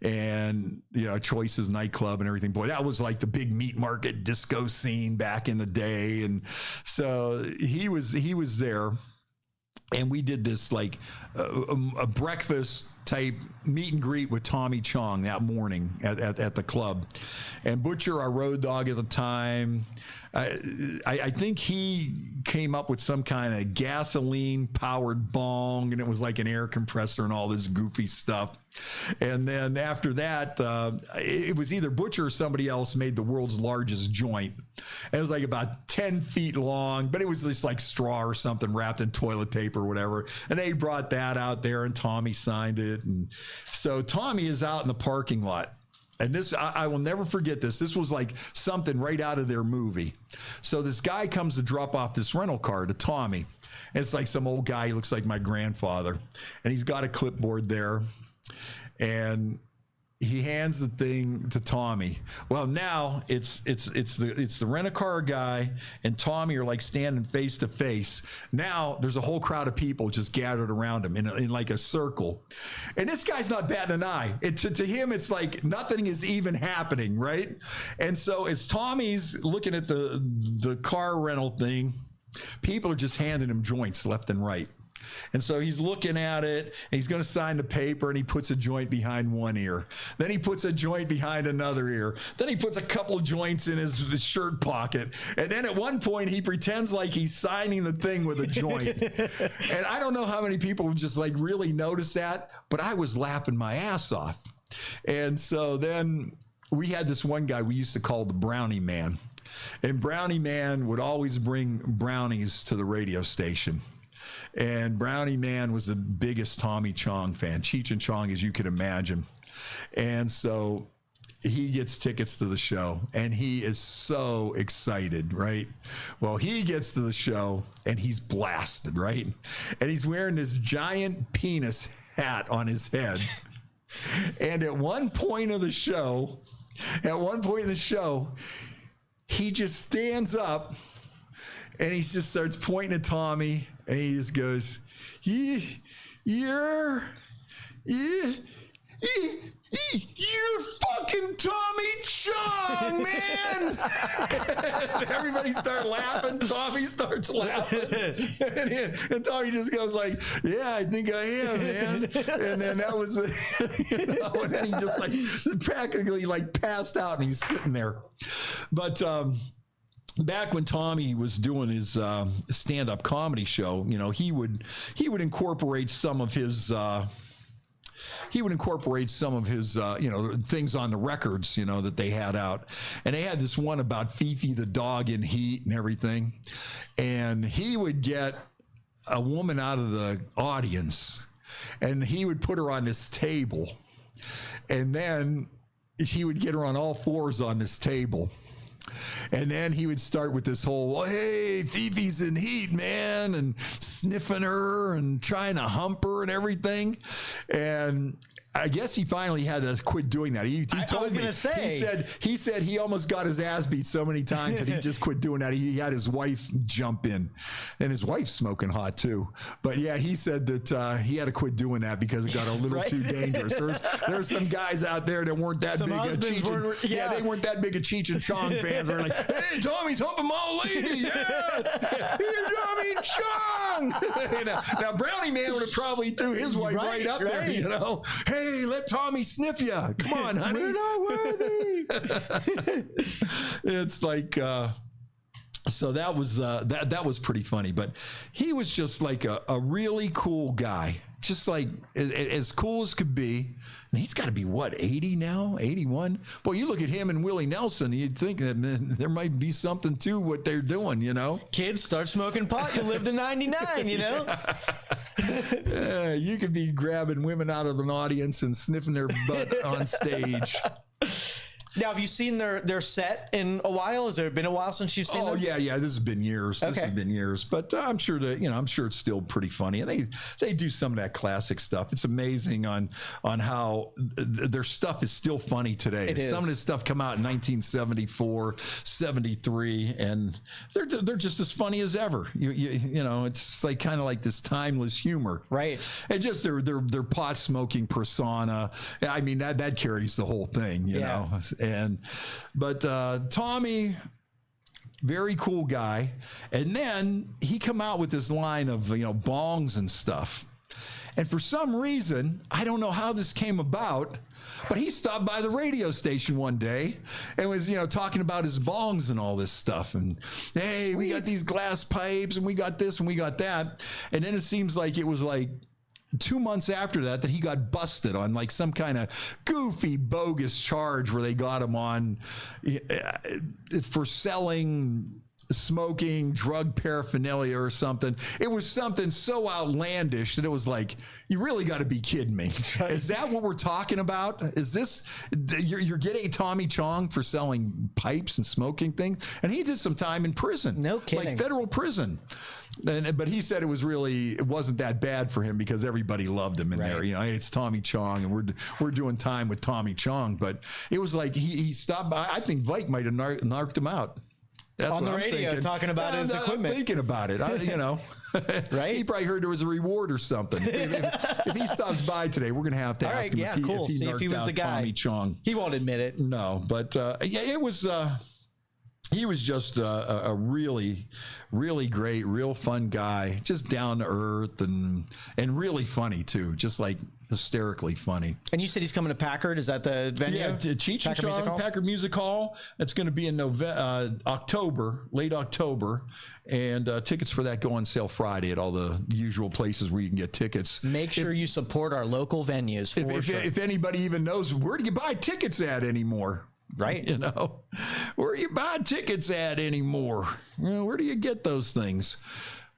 and Choices nightclub and everything. Boy, that was like the big meat market disco scene back in the day. And so he was there, and we did this like a breakfast type meet and greet with Tommy Chong that morning at the club. And Butcher, our road dog at the time, I think he came up with some kind of gasoline powered bong, and it was like an air compressor and all this goofy stuff. And then after that, it was either Butcher or somebody else made the world's largest joint. It was like about 10 feet long, but it was just like straw or something wrapped in toilet paper or whatever. And they brought that out there, and Tommy signed it. And so Tommy is out in the parking lot. And this, I will never forget this. This was like something right out of their movie. So this guy comes to drop off this rental car to Tommy. And it's like some old guy, he looks like my grandfather. And he's got a clipboard there. And he hands the thing to Tommy. Well, now it's the rent-a-car guy and Tommy are like standing face to face. Now there's a whole crowd of people just gathered around him in like a circle. And this guy's not batting an eye. To him, it's like nothing is even happening, right? And so as Tommy's looking at the car rental thing, people are just handing him joints left and right. And so he's looking at it, and he's going to sign the paper, and he puts a joint behind one ear. Then he puts a joint behind another ear. Then he puts a couple of joints in his shirt pocket. And then at one point, he pretends like he's signing the thing with a joint. And I don't know how many people would just like really notice that, but I was laughing my ass off. And so then we had this one guy we used to call the Brownie Man. And Brownie Man would always bring brownies to the radio station. And Brownie Man was the biggest Tommy Chong fan, Cheech and Chong, as you can imagine. And so he gets tickets to the show, and he is so excited, right? Well, he gets to the show, and he's blasted, right? And he's wearing this giant penis hat on his head. And at one point in the show, he just stands up, and he just starts pointing at Tommy, and he just goes, you're fucking Tommy Chong, man. And everybody starts laughing. Tommy starts laughing. And Tommy just goes like, yeah, I think I am, man. And then that was, and then he just like practically like passed out, and he's sitting there. But, back when Tommy was doing his stand-up comedy show, you know, he would incorporate some of his you know, things on the records, you know, that they had out. And they had this one about Fifi the dog in Heat and everything. And he would get a woman out of the audience and he would put her on this table. And then he would get her on all fours on this table. And then he would start with this whole, well, hey, Fifi's in heat, man, and sniffing her and trying to hump her and everything. And I guess he finally had to quit doing that. He told I was me, gonna say. he said he almost got his ass beat so many times that he just quit doing that. He had his wife jump in, and his wife's smoking hot too. But yeah, he said that he had to quit doing that because it got a little too dangerous. There's some guys out there that weweren't that big of Cheech. Yeah, they weren't that big of Cheech and Chong fans. They're like, hey, Tommy's humping my old lady. Yeah, here's Tommy and Chong. Now Brownie Man would have probably threw his wife right up there. You know, hey, let Tommy sniff you. Come on, honey. We're not worthy. It's like, so that was that was pretty funny. But he was just like a really cool guy, just like as cool as could be. And he's got to be what, 80 now, 81. Boy, you look at him and Willie Nelson, you'd think that there might be something to what they're doing, you know. Kids, start smoking pot. You live to 99, you know. You could be grabbing women out of an audience and sniffing their butt on stage. Now, have you seen their set in a while? Has it been a while since you've seen them? Oh, yeah. This has been years. This has been years. But I'm sure it's still pretty funny. And they do some of that classic stuff. It's amazing on how their stuff is still funny today. Some of this stuff come out in 1974, 73, and they're just as funny as ever. You know, it's like kind of like this timeless humor. Right. And just their pot smoking persona. I mean, that carries the whole thing, you know. But Tommy, very cool guy. And then he come out with this line of, you know, bongs and stuff. And for some reason, I don't know how this came about, but he stopped by the radio station one day and was, you know, talking about his bongs and all this stuff. And, hey, we got these glass pipes and we got this and we got that. And then it seems like it was like 2 months after that he got busted on like some kind of goofy, bogus charge where they got him on for selling smoking drug paraphernalia or something. It was something so outlandish that it was like, you really got to be kidding me. Is that what we're talking about? Is this, you're getting Tommy Chong for selling pipes and smoking things? And he did some time in prison. No kidding. Like federal prison. But he said it wasn't that bad for him because everybody loved him in there. You know, hey, it's Tommy Chong and we're doing time with Tommy Chong. But it was like he stopped by. I think Vike might have narked him out. That's on the I'm radio thinking. talking about his equipment. I'm thinking about it. You know, right? He probably heard there was a reward or something. If he stops by today, we're going to have to ask him if he See if he was the guy. Tommy Chong. He won't admit it. No, but yeah, it was. He was just a really, really great, real fun guy, just down to earth and really funny too, just like hysterically funny. And you said he's coming to Packard. Is that the venue? Yeah, Cheech and Chong, Packard Music Hall. It's going to be in October, late October, and tickets for that go on sale Friday at all the usual places where you can get tickets. Make sure you support our local venues. If anybody even knows, where do you buy tickets at anymore? Right. You know, where do you buy tickets at anymore? You know, where do you get those things?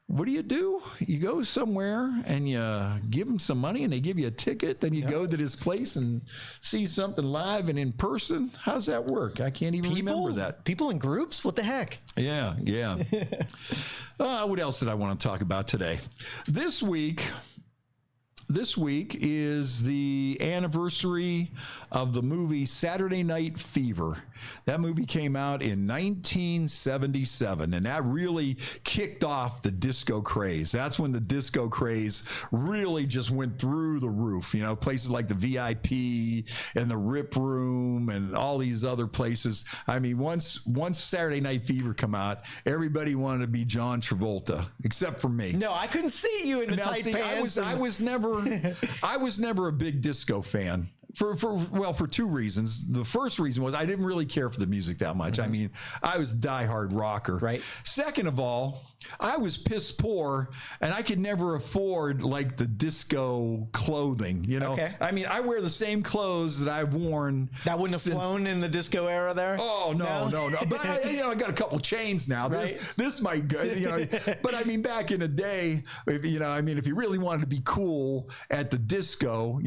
What do? You go somewhere and you give them some money and they give you a ticket. Then you go to this place and see something live and in person. How's that work? I can't even remember that. People in groups? What the heck? Yeah. What else did I want to talk about today? This week is the anniversary of the movie Saturday Night Fever. That movie came out in 1977, and that really kicked off the disco craze. That's when the disco craze really just went through the roof. You know, places like the VIP and the Rip Room and all these other places. I mean, once Saturday Night Fever come out, everybody wanted to be John Travolta, except for me. No, I couldn't see you in the tight pants. I was never a big disco fan. For two reasons. The first reason was I didn't really care for the music that much. I mean, I was a diehard rocker. Right. Second of all, I was piss poor and I could never afford like the disco clothing, you know? Okay. I mean, I wear the same clothes that I've worn. That wouldn't have flown in the disco era there? Oh, no. But I got a couple chains now. Right. This might go, but I mean, back in the day, if you really wanted to be cool at the disco,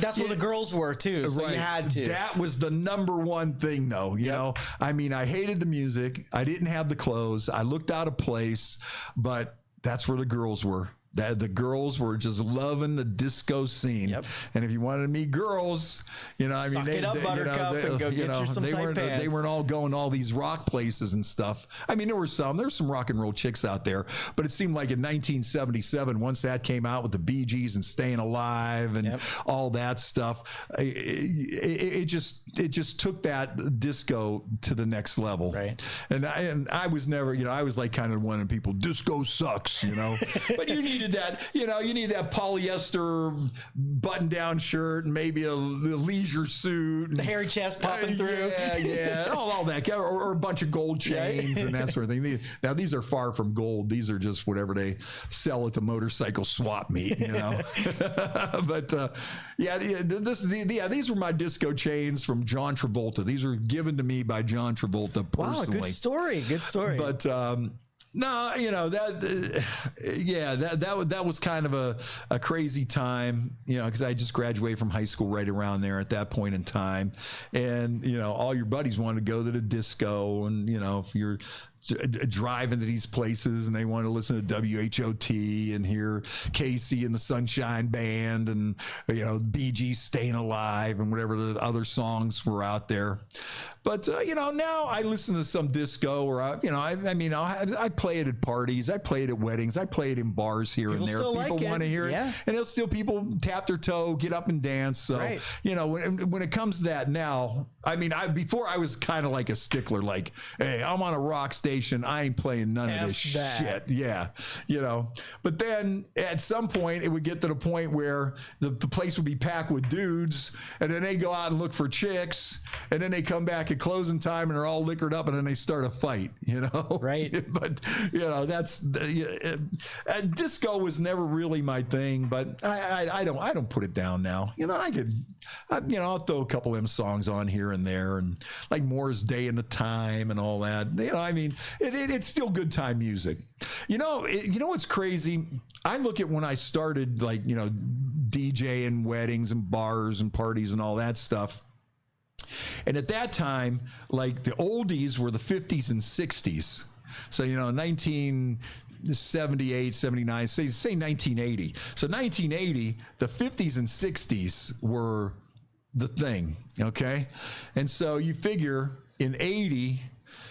that's where the girls were too. So you had to. That was the number one thing though, you know? I mean, I hated the music. I didn't have the clothes. I looked out of place. But that's where the girls were. The girls were just loving the disco scene. Yep. And if you wanted to meet girls, Suck it up, Buttercup, and go get you some tight pants. They weren't all going to all these rock places and stuff. I mean, there's some rock and roll chicks out there, but it seemed like in 1977, once that came out with the Bee Gees and Staying Alive and all that stuff, it just took that disco to the next level. Right. And I was never, I was like kind of one of the people, disco sucks, but you need that, you need that polyester button-down shirt and maybe a leisure suit. And, the hairy chest popping through. Yeah, all that. Or a bunch of gold chains and that sort of thing. Now, these are far from gold. These are just whatever they sell at the motorcycle swap meet, But, these were my disco chains from John Travolta. These were given to me by John Travolta personally. Wow, good story. But, no, that was kind of a crazy time, because I just graduated from high school right around there at that point in time. And, all your buddies wanted to go to the disco. And, if you're driving to these places and they want to listen to WHOT and hear Casey and the Sunshine Band and, Bee Gees Staying Alive and whatever the other songs were out there. But, now I listen to some disco or, I play it at parties. I play it at weddings. I play it in bars here and there. People want to hear it. And it'll still people tap their toe, get up and dance. So, when it comes to that now, before I was kind of like a stickler, like, hey, I'm on a rock station. I ain't playing none of this shit. Yeah. But then at some point it would get to the point where the place would be packed with dudes and then they go out and look for chicks and then they come back at closing time and they're all liquored up and then they start a fight, Right. But, that's disco was never really my thing, but I don't put it down now. I'll throw a couple of them songs on here and there and like Moore's Day and the Time and all that. It's still good time music. What's crazy? I look at when I started DJing weddings and bars and parties and all that stuff. And at that time, like the oldies were the 50s and 60s. So, 1978, 79, say 1980. So 1980, the 50s and 60s were the thing. Okay. And so you figure in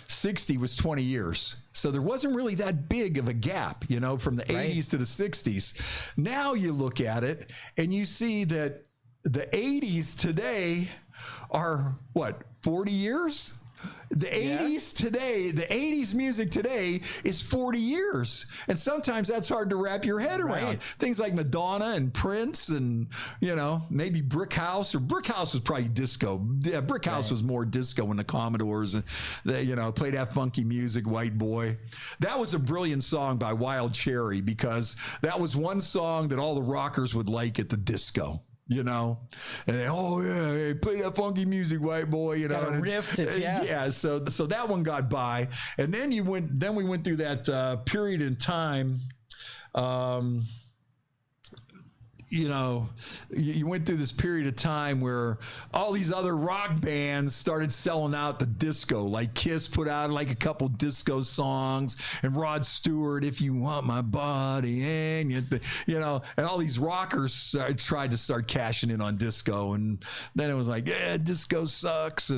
60 was 20 years. So there wasn't really that big of a gap, from the 80s to the 60s. Now you look at it and you see that the 80s today are 40 years? The 80s today, the 80s music today is 40 years. And sometimes that's hard to wrap your head around. Things like Madonna and Prince and, maybe Brick House was probably disco. Yeah, Brick House was more disco when the Commodores, and they, played that funky music, White Boy. That was a brilliant song by Wild Cherry because that was one song that all the rockers would like at the disco. And they, hey, play that funky music, White Boy, Got a riff. So that one got by. And then we went through that period in time. You went through this period of time where all these other rock bands started selling out the disco. Like Kiss put out like a couple disco songs, and Rod Stewart, If You Want My Body, and and all these rockers tried to start cashing in on disco, and then it was like, disco sucks.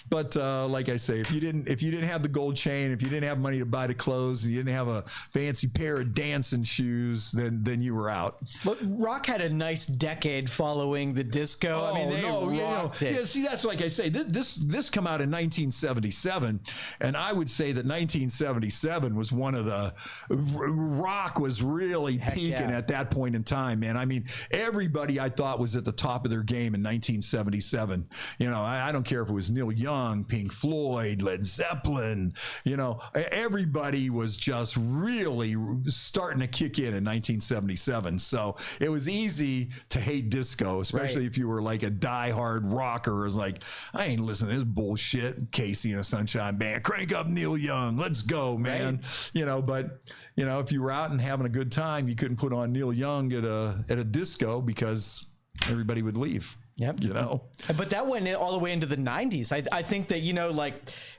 But like I say, if you didn't have the gold chain, if you didn't have money to buy the clothes, and you didn't have a fancy pair of dancing shoes, then you were out. But rock had a nice decade following the disco. I mean, they rocked it. Yeah, see, that's like I say, this come out in 1977, and I would say that 1977 was one of the rock was really peaking at that point in time, man. I mean, everybody I thought was at the top of their game in 1977. You know, I don't care if it was Neil Young, Pink Floyd, Led Zeppelin, you know, everybody was just really starting to kick in 1977. So it was easy to hate disco, especially if you were like a diehard rocker. It was like, I ain't listening to this bullshit. Casey and the Sunshine Band, crank up Neil Young, let's go, man. You know, but you know, if you were out and having a good time, you couldn't put on Neil Young at a disco because everybody would leave. Yep. You know, but that went all the way into the 90s. I think that, you know, like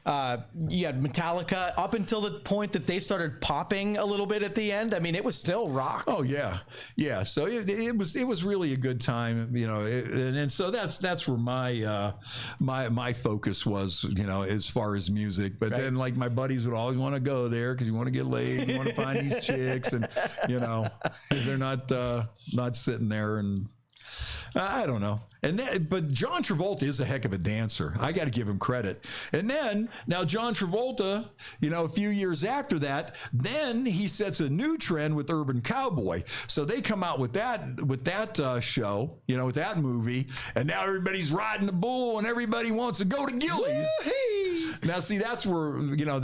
you had Metallica up until the point that they started popping a little bit at the end. I mean, it was still rock. Oh yeah. Yeah. So it was really a good time, you know, and so that's where my focus was, you know, as far as music. But then like my buddies would always want to go there because you want to get laid, you want to find these chicks, and you know, they're not sitting there and I don't know. But John Travolta is a heck of a dancer. I got to give him credit. And then now John Travolta, you know, a few years after that, then he sets a new trend with Urban Cowboy. So they come out with that show, you know, with that movie, and now everybody's riding the bull and everybody wants to go to Gillies. Now, see, that's where, you know,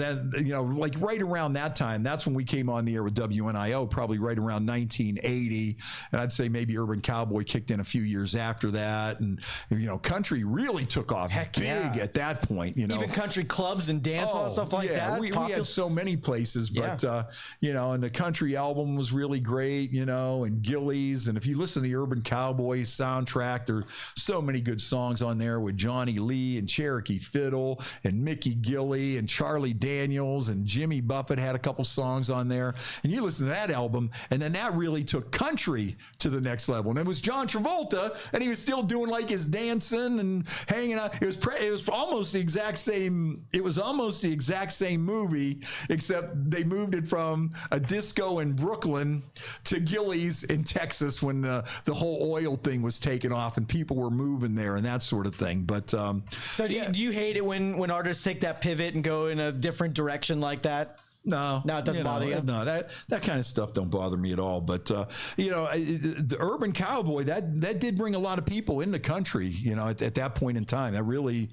like right around that time, that's when we came on the air with WNIO, probably right around 1980. And I'd say maybe Urban Cowboy kicked in a few years after that. And, you know, country really took off big at that point, you know. Even country clubs and dance hall and stuff like that. We had so many places, but, you know, and the country album was really great, you know, and Gillies. And if you listen to the Urban Cowboy soundtrack, there's so many good songs on there with Johnny Lee and Cherokee Fiddle and Mickey Gilly and Charlie Daniels and Jimmy Buffett had a couple songs on there. And you listen to that album, and then that really took country to the next level. And it was John Travolta, and he was still doing like his dancing and hanging out. It was almost the exact same. It was almost the exact same movie, except they moved it from a disco in Brooklyn to Gillies in Texas when the whole oil thing was taken off and people were moving there and that sort of thing. But so do you hate it when artists take that pivot and go in a different direction like that? No, it doesn't bother you. No, that kind of stuff don't bother me at all. But you know, the Urban Cowboy that did bring a lot of people in the country. You know, at that point in time, that really,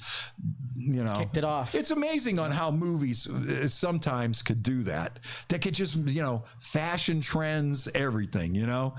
you know, kicked it off. It's amazing on how movies sometimes could do that. That could just, you know, fashion trends, everything. You know,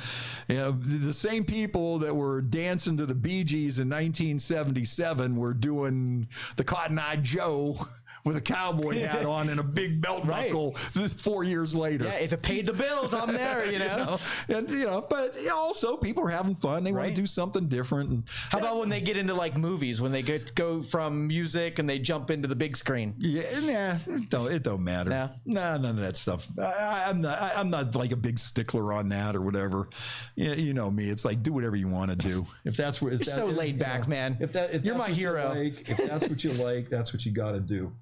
the same people that were dancing to the Bee Gees in 1977 were doing the Cotton Eye Joe with a cowboy hat on and a big belt buckle 4 years later. Yeah, if it paid the bills, I'm there, you know. And you know, but also people are having fun. They want to do something different. And how about when they get into like movies, when they go from music and they jump into the big screen? Yeah, it don't matter. Nah, none of that stuff. I'm not like a big stickler on that or whatever. Yeah, you know me. It's like do whatever you want to do. If that's where you're so laid back, man. If you're my hero. If that's what you like, that's what you got to do.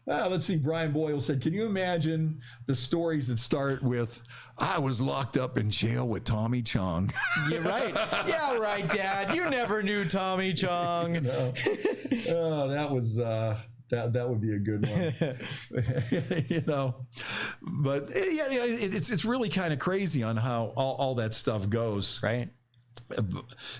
Let's see. Brian Boyle said, can you imagine the stories that start with, I was locked up in jail with Tommy Chong? Yeah, right. Yeah, right, Dad. You never knew Tommy Chong. Oh, that was, that would be a good one. You know, but yeah, it's really kind of crazy on how all that stuff goes. Right.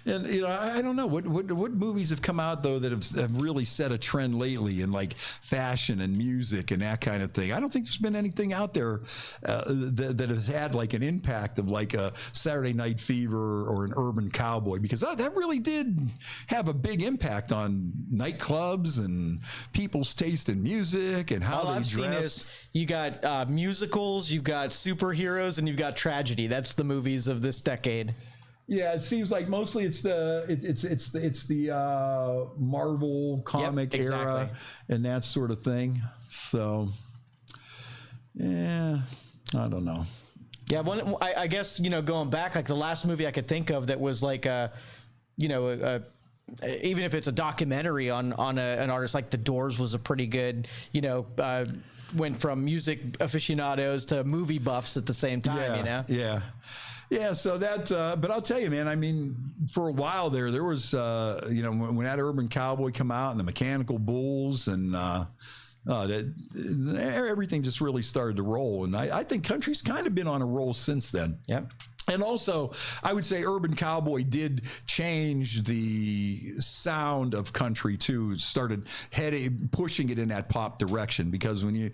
And you know, I don't know what movies have come out though that have really set a trend lately in like fashion and music and that kind of thing. I don't think there's been anything out there that has had like an impact of like a Saturday Night Fever or an Urban Cowboy, because that really did have a big impact on nightclubs and people's taste in music and how they dress. Seen is you got musicals, you've got superheroes, and you've got tragedy. That's the movies of this decade. Yeah, it seems like mostly it's the Marvel comic era and that sort of thing. So, yeah, I don't know. Yeah, I guess, you know, going back, like the last movie I could think of that was like even if it's a documentary on an artist, like The Doors was a pretty good, you know, went from music aficionados to movie buffs at the same time, you know? Yeah, so that, but I'll tell you, man, I mean, for a while there was, you know, when that Urban Cowboy come out and the Mechanical Bulls and everything just really started to roll. And I think country's kind of been on a roll since then. Yep. And also, I would say Urban Cowboy did change the sound of country too. Started pushing it in that pop direction, because when you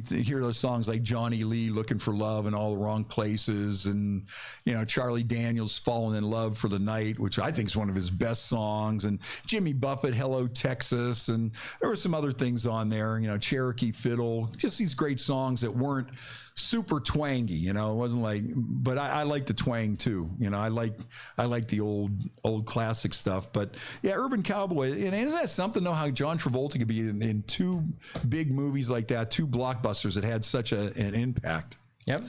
hear those songs like Johnny Lee, Looking for Love in All the Wrong Places, and you know Charlie Daniels, Falling in Love for the Night, which I think is one of his best songs, and Jimmy Buffett, Hello Texas, and there were some other things on there, you know, Cherokee Fiddle, just these great songs that weren't super twangy, you know. It wasn't like, but I like the twang too, you know. I like the old classic stuff. But yeah, Urban Cowboy, and isn't that something though, how John Travolta could be in two big movies like that, two blockbusters that had such an impact. Yep.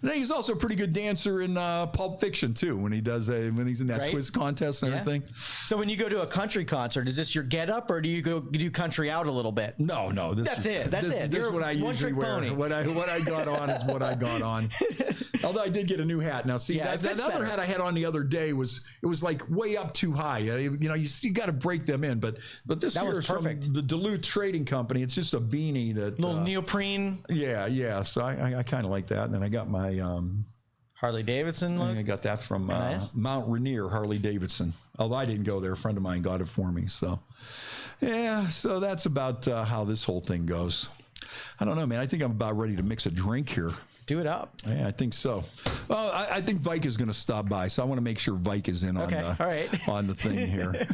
And he's also a pretty good dancer in Pulp Fiction too, when he does when he's in that twist contest and everything. So when you go to a country concert, is this your get up, or do you do country out a little bit? No. That's it. This is what I usually wear. Pony. What I got on is what I got on. Although I did get a new hat. Now, see, that other hat I had on the other day was like way up too high. You know, you got to break them in. But this that here was is from perfect. the Duluth Trading Company. It's just a beanie that Little neoprene. Yeah. So I kind of like that. And then I got my Harley Davidson look. I got that from Nice. Mount Rainier Harley Davidson. Although I didn't go there, a friend of mine got it for me. So yeah, so that's about how this whole thing goes. I don't know, man. I think I'm about ready to mix a drink here. Do it up. Yeah, I think so. Well, I think Vike is going to stop by, so I want to make sure Vike is in on the thing here.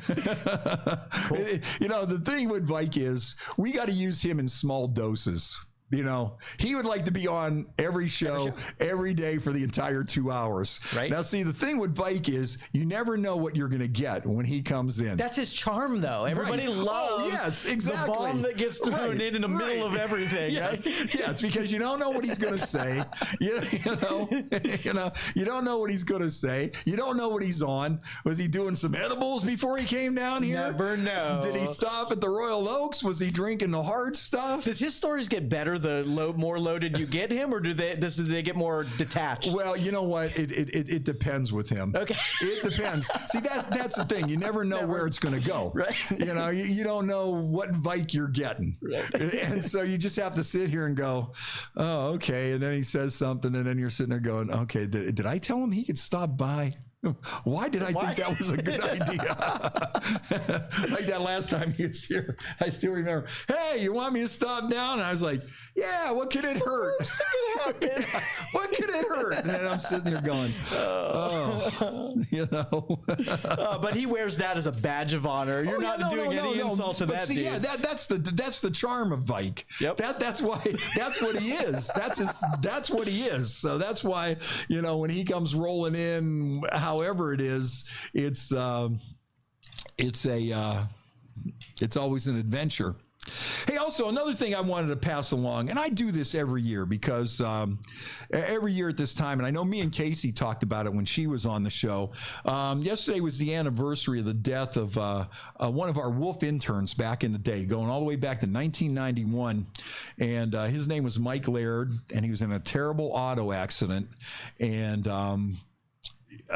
Cool. You know, the thing with Vike is we got to use him in small doses. You know, he would like to be on every show, every day for the entire 2 hours. Right. Now, see, the thing with Vike is you never know what you're going to get when he comes in. That's his charm, though. Everybody loves exactly. the bomb that gets thrown in the middle of everything. Yes, right? Yes, because you don't know what he's going to say. You don't know what he's going to say. You don't know what he's on. Was he doing some edibles before he came down here? Never know. Did he stop at the Royal Oaks? Was he drinking the hard stuff? Does his stories get better the more loaded you get him, or do they get more detached? Well, you know what? It depends with him. Okay. It depends. See, that's the thing. You never know where it's going to go. Right. You know, you don't know what Vike you're getting. Right. And so you just have to sit here and go, oh, okay. And then he says something, and then you're sitting there going, okay, did I tell him he could stop by? Why did I think that was a good idea? Like that last time he was here, I still remember, hey, you want me to stop down? And I was like, yeah, what could it hurt? What could it hurt? And then I'm sitting there going, you know. But he wears that as a badge of honor. You're not doing any insult to that dude. Yeah, that's the charm of Vike. Yep. That's what he is. That's what he is. So that's why, you know, when he comes rolling in, however it is, it's always an adventure. Hey, also another thing I wanted to pass along, and I do this every year because every year at this time, and I know me and Casey talked about it when she was on the show. Yesterday was the anniversary of the death of one of our Wolf interns back in the day, going all the way back to 1991, and his name was Mike Laird, and he was in a terrible auto accident, and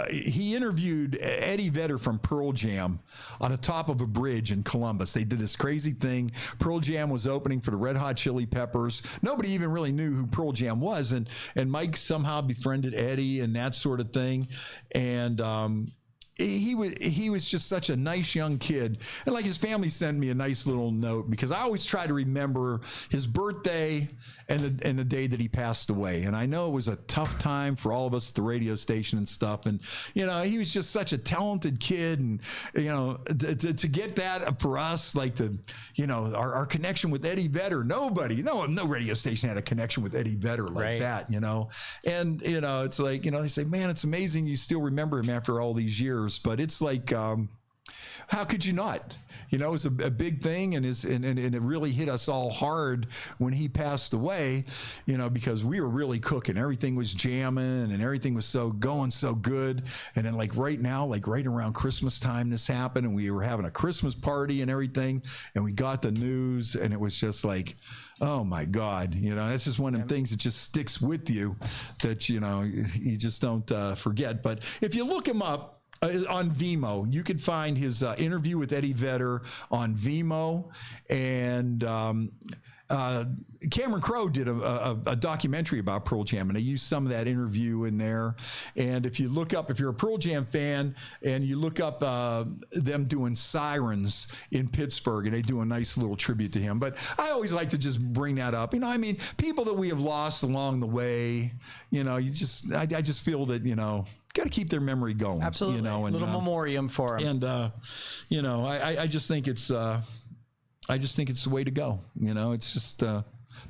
he interviewed Eddie Vedder from Pearl Jam on the top of a bridge in Columbus. They did this crazy thing. Pearl Jam was opening for the Red Hot Chili Peppers. Nobody even really knew who Pearl Jam was. And Mike somehow befriended Eddie and that sort of thing. And, he was just such a nice young kid. And like his family sent me a nice little note because I always try to remember his birthday and the day that he passed away. And I know it was a tough time for all of us at the radio station and stuff. And, you know, he was just such a talented kid. And, you know, to get that for us, like our connection with Eddie Vedder, no radio station had a connection with Eddie Vedder like that, you know. And, you know, it's like, you know, they say, man, it's amazing you still remember him after all these years. But it's like, How could you not? You know, it was a big thing, and it really hit us all hard when he passed away, you know, because we were really cooking. Everything was jamming and everything was going so good. And then like right now, like right around Christmas time, this happened, and we were having a Christmas party and everything, and we got the news, and it was just like, oh my God, you know, that's just one of them things that just sticks with you that, you know, you just don't forget. But if you look him up, on Vimeo, you could find his interview with Eddie Vedder on Vimeo, and Cameron Crowe did a documentary about Pearl Jam, and they used some of that interview in there. And if you look up, if you're a Pearl Jam fan, and you look up them doing Sirens in Pittsburgh, and they do a nice little tribute to him. But I always like to just bring that up. You know, I mean, people that we have lost along the way, you know, I just feel that, you know, got to keep their memory going. Absolutely. You know, and, a little memoriam for them. And, you know, I just think it's the way to go. You know, it's just the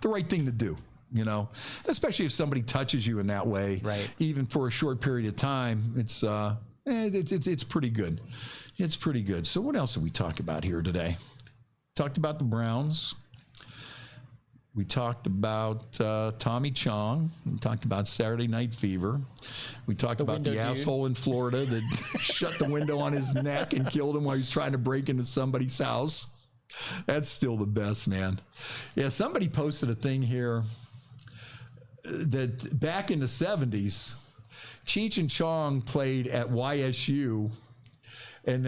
right thing to do, you know, especially if somebody touches you in that way, right? Even for a short period of time, it's pretty good. It's pretty good. So what else did we talk about here today? Talked about the Browns. We talked about Tommy Chong. We talked about Saturday Night Fever. We talked about the asshole in Florida that shut the window on his neck and killed him while he was trying to break into somebody's house. That's still the best, man. Yeah, somebody posted a thing here that back in the 70s, Cheech and Chong played at YSU. And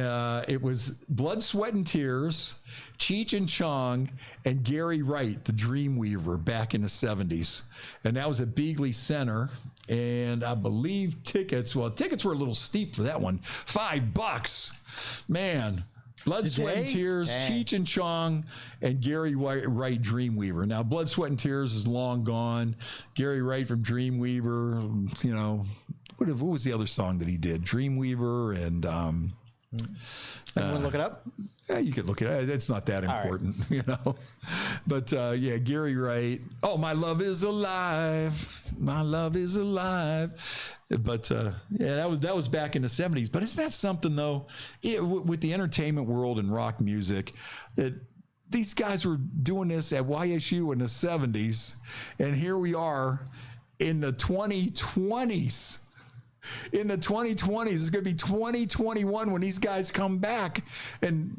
it was Blood, Sweat, and Tears, Cheech and Chong, and Gary Wright, the Dreamweaver, back in the 70s. And that was at Beagley Center. And I believe tickets were a little steep for that one. $5. Man. Blood, Sweat, and Tears, Cheech and Chong, and Gary Wright, Dreamweaver. Now, Blood, Sweat, and Tears is long gone. Gary Wright from Dreamweaver, you know, what was the other song that he did? Dreamweaver and... Everyone look it up? Yeah, you could look at it. It's not that important, right. You know. But yeah, Gary Wright. Oh, my love is alive. My love is alive. But yeah, that was back in the 70s. But isn't that something though? With the entertainment world and rock music, that these guys were doing this at YSU in the 70s, and here we are in the 2020s. In the 2020s, it's going to be 2021 when these guys come back, and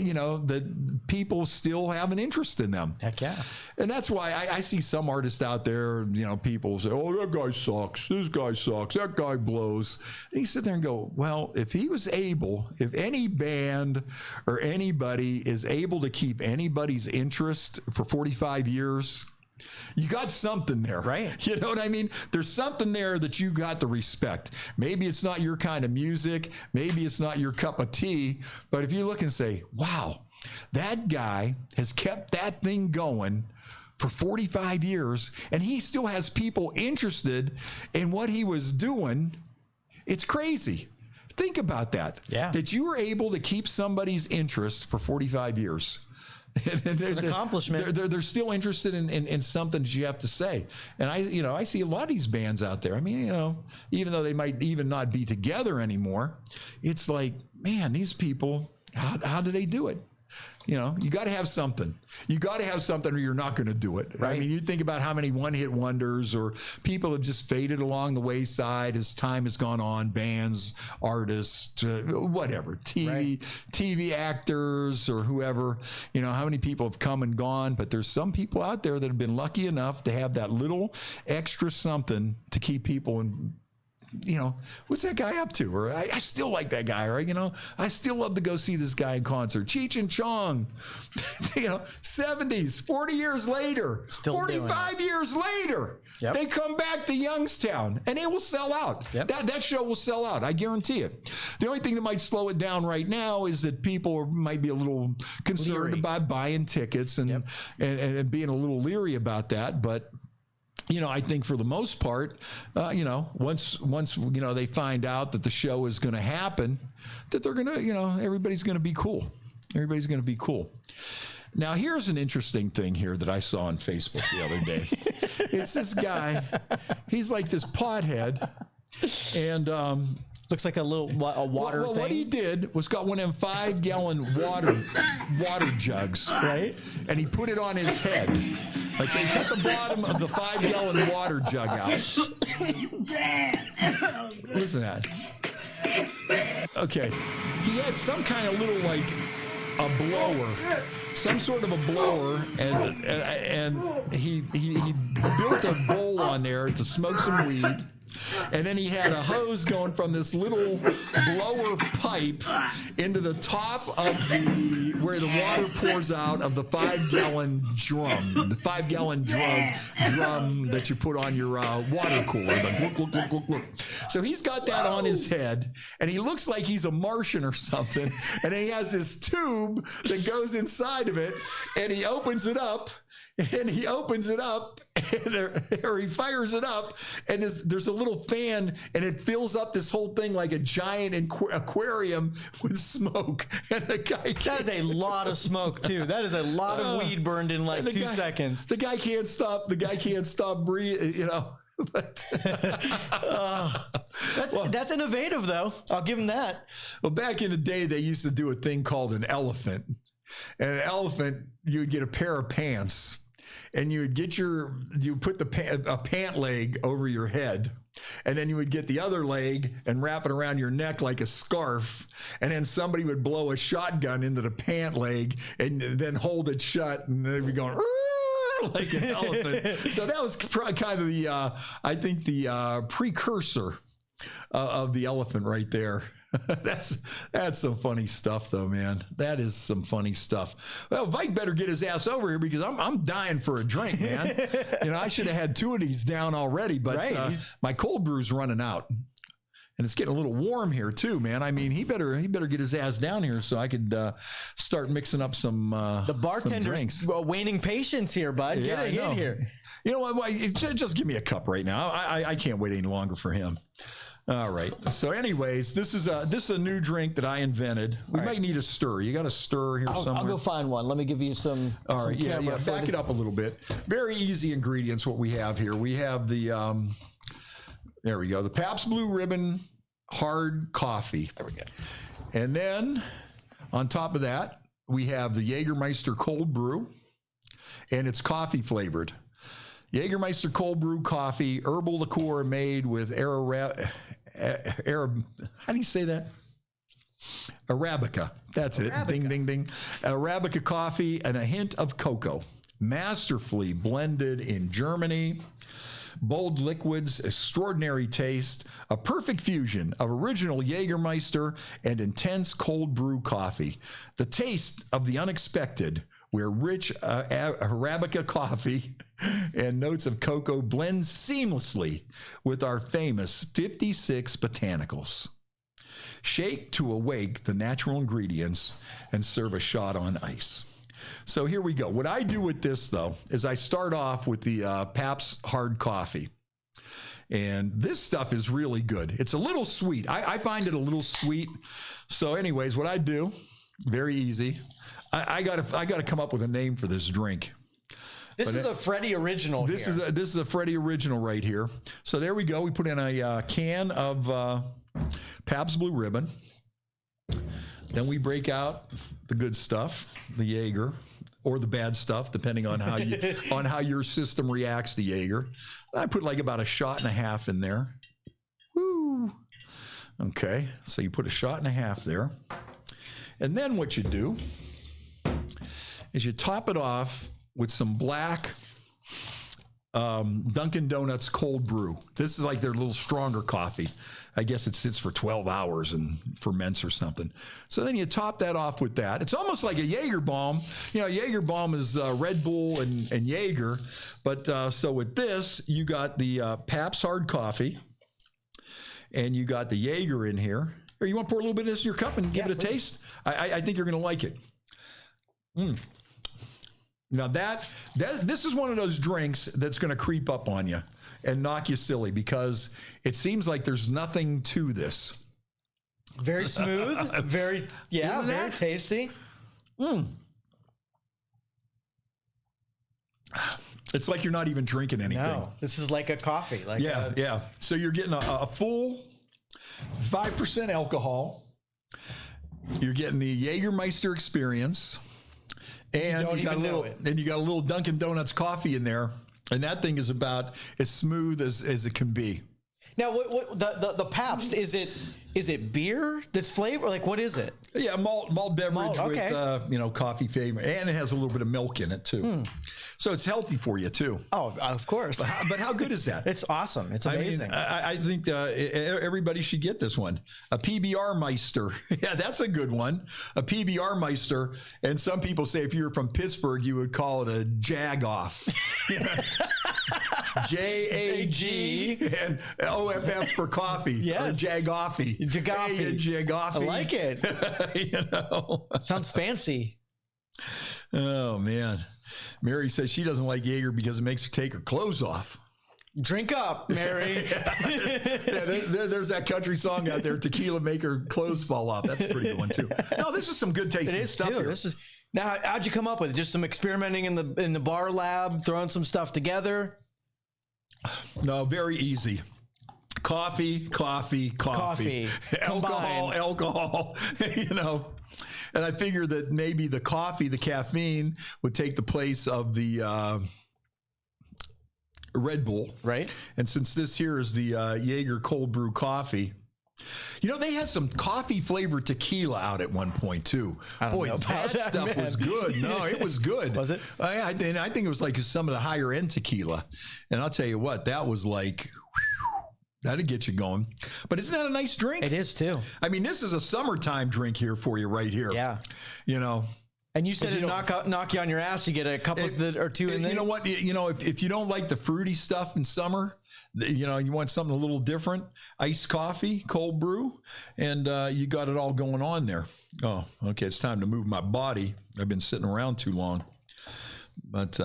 you know the people still have an interest in them. Heck yeah! And that's why I see some artists out there. You know, people say, "Oh, that guy sucks. This guy sucks. That guy blows." And you sit there and go, "Well, if any band or anybody is able to keep anybody's interest for 45 years." You got something there, right? You know what I mean? There's something there that you got to respect. Maybe it's not your kind of music. Maybe it's not your cup of tea. But if you look and say, wow, that guy has kept that thing going for 45 years, and he still has people interested in what he was doing, it's crazy. Think about that. Yeah. That you were able to keep somebody's interest for 45 years. It's an accomplishment. They're still interested in something that you have to say. And I see a lot of these bands out there. I mean, you know, even though they might even not be together anymore, it's like, man, these people, how do they do it? You know, you got to have something. You got to have something or you're not going to do it. Right. I mean, you think about how many one-hit wonders or people have just faded along the wayside as time has gone on, bands, artists, whatever, TV actors or whoever, you know, how many people have come and gone. But there's some people out there that have been lucky enough to have that little extra something to keep people in. You know, what's that guy up to? Or I still like that guy, right? You know, I still love to go see this guy in concert. Cheech and Chong, you know, 70s, 40 years later, still 45 years later, yep. They come back to Youngstown and it will sell out. Yep. That show will sell out. I guarantee it. The only thing that might slow it down right now is that people might be a little concerned about buying tickets and being a little leery about that. But you know, I think for the most part, you know, once you know they find out that the show is going to happen, that they're going to, you know, everybody's going to be cool. Everybody's going to be cool. Now, here's an interesting thing here that I saw on Facebook the other day. It's this guy. He's like this pothead, and Looks like a water well, thing. what he did was got one of them 5-gallon water jugs, right? and he put it on his head. Like he cut the bottom of the 5-gallon water jug out. Listen to that. Okay, he had some kind of little like a blower, some sort of a blower, and he built a bowl on there to smoke some weed. And then he had a hose going from this little blower pipe into the top of where the water pours out of the 5-gallon drum, drum that you put on your water cooler. The gluk, gluk, gluk, gluk, gluk. So he's got that on his head, and he looks like he's a Martian or something. And then he has this tube that goes inside of it, and he opens it up. And he opens it up, or he fires it up, and there's a little fan, and it fills up this whole thing like a giant aquarium with smoke. And the guy that is a lot of smoke too. That is a lot of weed burned in like 2 seconds. The guy can't stop. The guy can't stop breathing. You know. But, that's innovative, though. I'll give him that. Well, back in the day, they used to do a thing called an elephant. And an elephant, you would get a pair of pants, and you put a pant leg over your head, and then you would get the other leg and wrap it around your neck like a scarf, and then somebody would blow a shotgun into the pant leg and then hold it shut, and they'd be going like an elephant. So that was kind of the precursor of the elephant right there. That's some funny stuff, though, man. That is some funny stuff. Well, Vike better get his ass over here because I'm dying for a drink, man. I should have had 2 of these down already, but right. My cold brew's running out, and it's getting a little warm here too, man. I mean, he better get his ass down here so I could start mixing up some the bartender's waning patience here, bud. Yeah, get here. You know what? Just give me a cup right now. I can't wait any longer for him. All right. So, anyways, this is a new drink that I invented. We might need a stir. You got a stir here somewhere? I'll go find one. Let me give you some. All right. Yeah. Back it up a little bit. Very easy ingredients. What we have here. We have the. There we go. The Pabst Blue Ribbon hard coffee. There we go. And then on top of that, we have the Jägermeister cold brew, and it's coffee flavored. Jägermeister cold brew coffee, herbal liqueur made with how do you say that? Arabica. That's Arabica. It. Ding, ding, ding. Arabica coffee and a hint of cocoa. Masterfully blended in Germany. Bold liquids, extraordinary taste, a perfect fusion of original Jägermeister and intense cold brew coffee. The taste of the unexpected, where rich Arabica coffee and notes of cocoa blend seamlessly with our famous 56 botanicals. Shake to awake the natural ingredients and serve a shot on ice. So here we go. What I do with this, though, is I start off with the Pabst hard coffee. And this stuff is really good. It's a little sweet. I find it a little sweet. So anyways, what I do, very easy. I gotta come up with a name for this drink. This is a Freddie original. This is a Freddie original right here. So there we go. We put in a can of Pabst Blue Ribbon. Then we break out the good stuff, the Jaeger, or the bad stuff, depending on how your system reacts to Jaeger. I put like about a shot and a half in there. Woo. Okay, so you put a shot and a half there. And then what you do is you top it off with some black Dunkin' Donuts cold brew. This is like their little stronger coffee. I guess it sits for 12 hours and ferments or something. So then you top that off with that. It's almost like a Jaeger bomb. Jaeger bomb is Red Bull and Jaeger. But so with this, you got the Pabst hard coffee, and you got the Jaeger in here. Or you want to pour a little bit of this in your cup and give it a taste? I think you're going to like it. Now this is one of those drinks that's going to creep up on you and knock you silly because it seems like there's nothing to this. Very smooth, very tasty. It's like you're not even drinking anything. No, this is like a coffee. Yeah. So you're getting a full 5% alcohol. You're getting the Jägermeister experience. And you got a little Dunkin' Donuts coffee in there. And that thing is about as smooth as it can be. Now, what the Pabst, is it beer that's flavored? Like, what is it? Yeah, malt beverage okay. with coffee flavor, and it has a little bit of milk in it too. So it's healthy for you too. Oh, of course. But how good is that? It's awesome. It's amazing. I think everybody should get this one. A PBR Meister. Yeah, that's a good one. A PBR Meister. And some people say if you're from Pittsburgh, you would call it a Jag-Off. J-A-G and O-F-F for coffee. Yes. Or Jagoffy. Jagoffy. Hey, Jagoffy. I like it. Sounds fancy. Oh, man. Mary says she doesn't like Jaeger because it makes her take her clothes off. Drink up, Mary. There's that country song out there, Tequila Make Her Clothes Fall Off. That's a pretty good one, too. No, this is some good tasting stuff too. here. Now, how'd you come up with it? Just some experimenting in the bar lab, throwing some stuff together? No, very easy. Coffee. Alcohol. And I figured that maybe the coffee, the caffeine, would take the place of the Red Bull. Right. And since this here is the Jaeger cold brew coffee, they had some coffee flavored tequila out at one point too. Boy, that stuff was good. No, it was good. Was it? I think it was like some of the higher end tequila. And I'll tell you what, that was like, that'd get you going. But isn't that a nice drink? It is too. I mean, this is a summertime drink here for you right here. Yeah. And you said it knock you on your ass. You get a couple or two in there. You know what? If you don't like the fruity stuff in summer, you want something a little different. Iced coffee, cold brew, and you got it all going on there. Oh, okay. It's time to move my body. I've been sitting around too long. But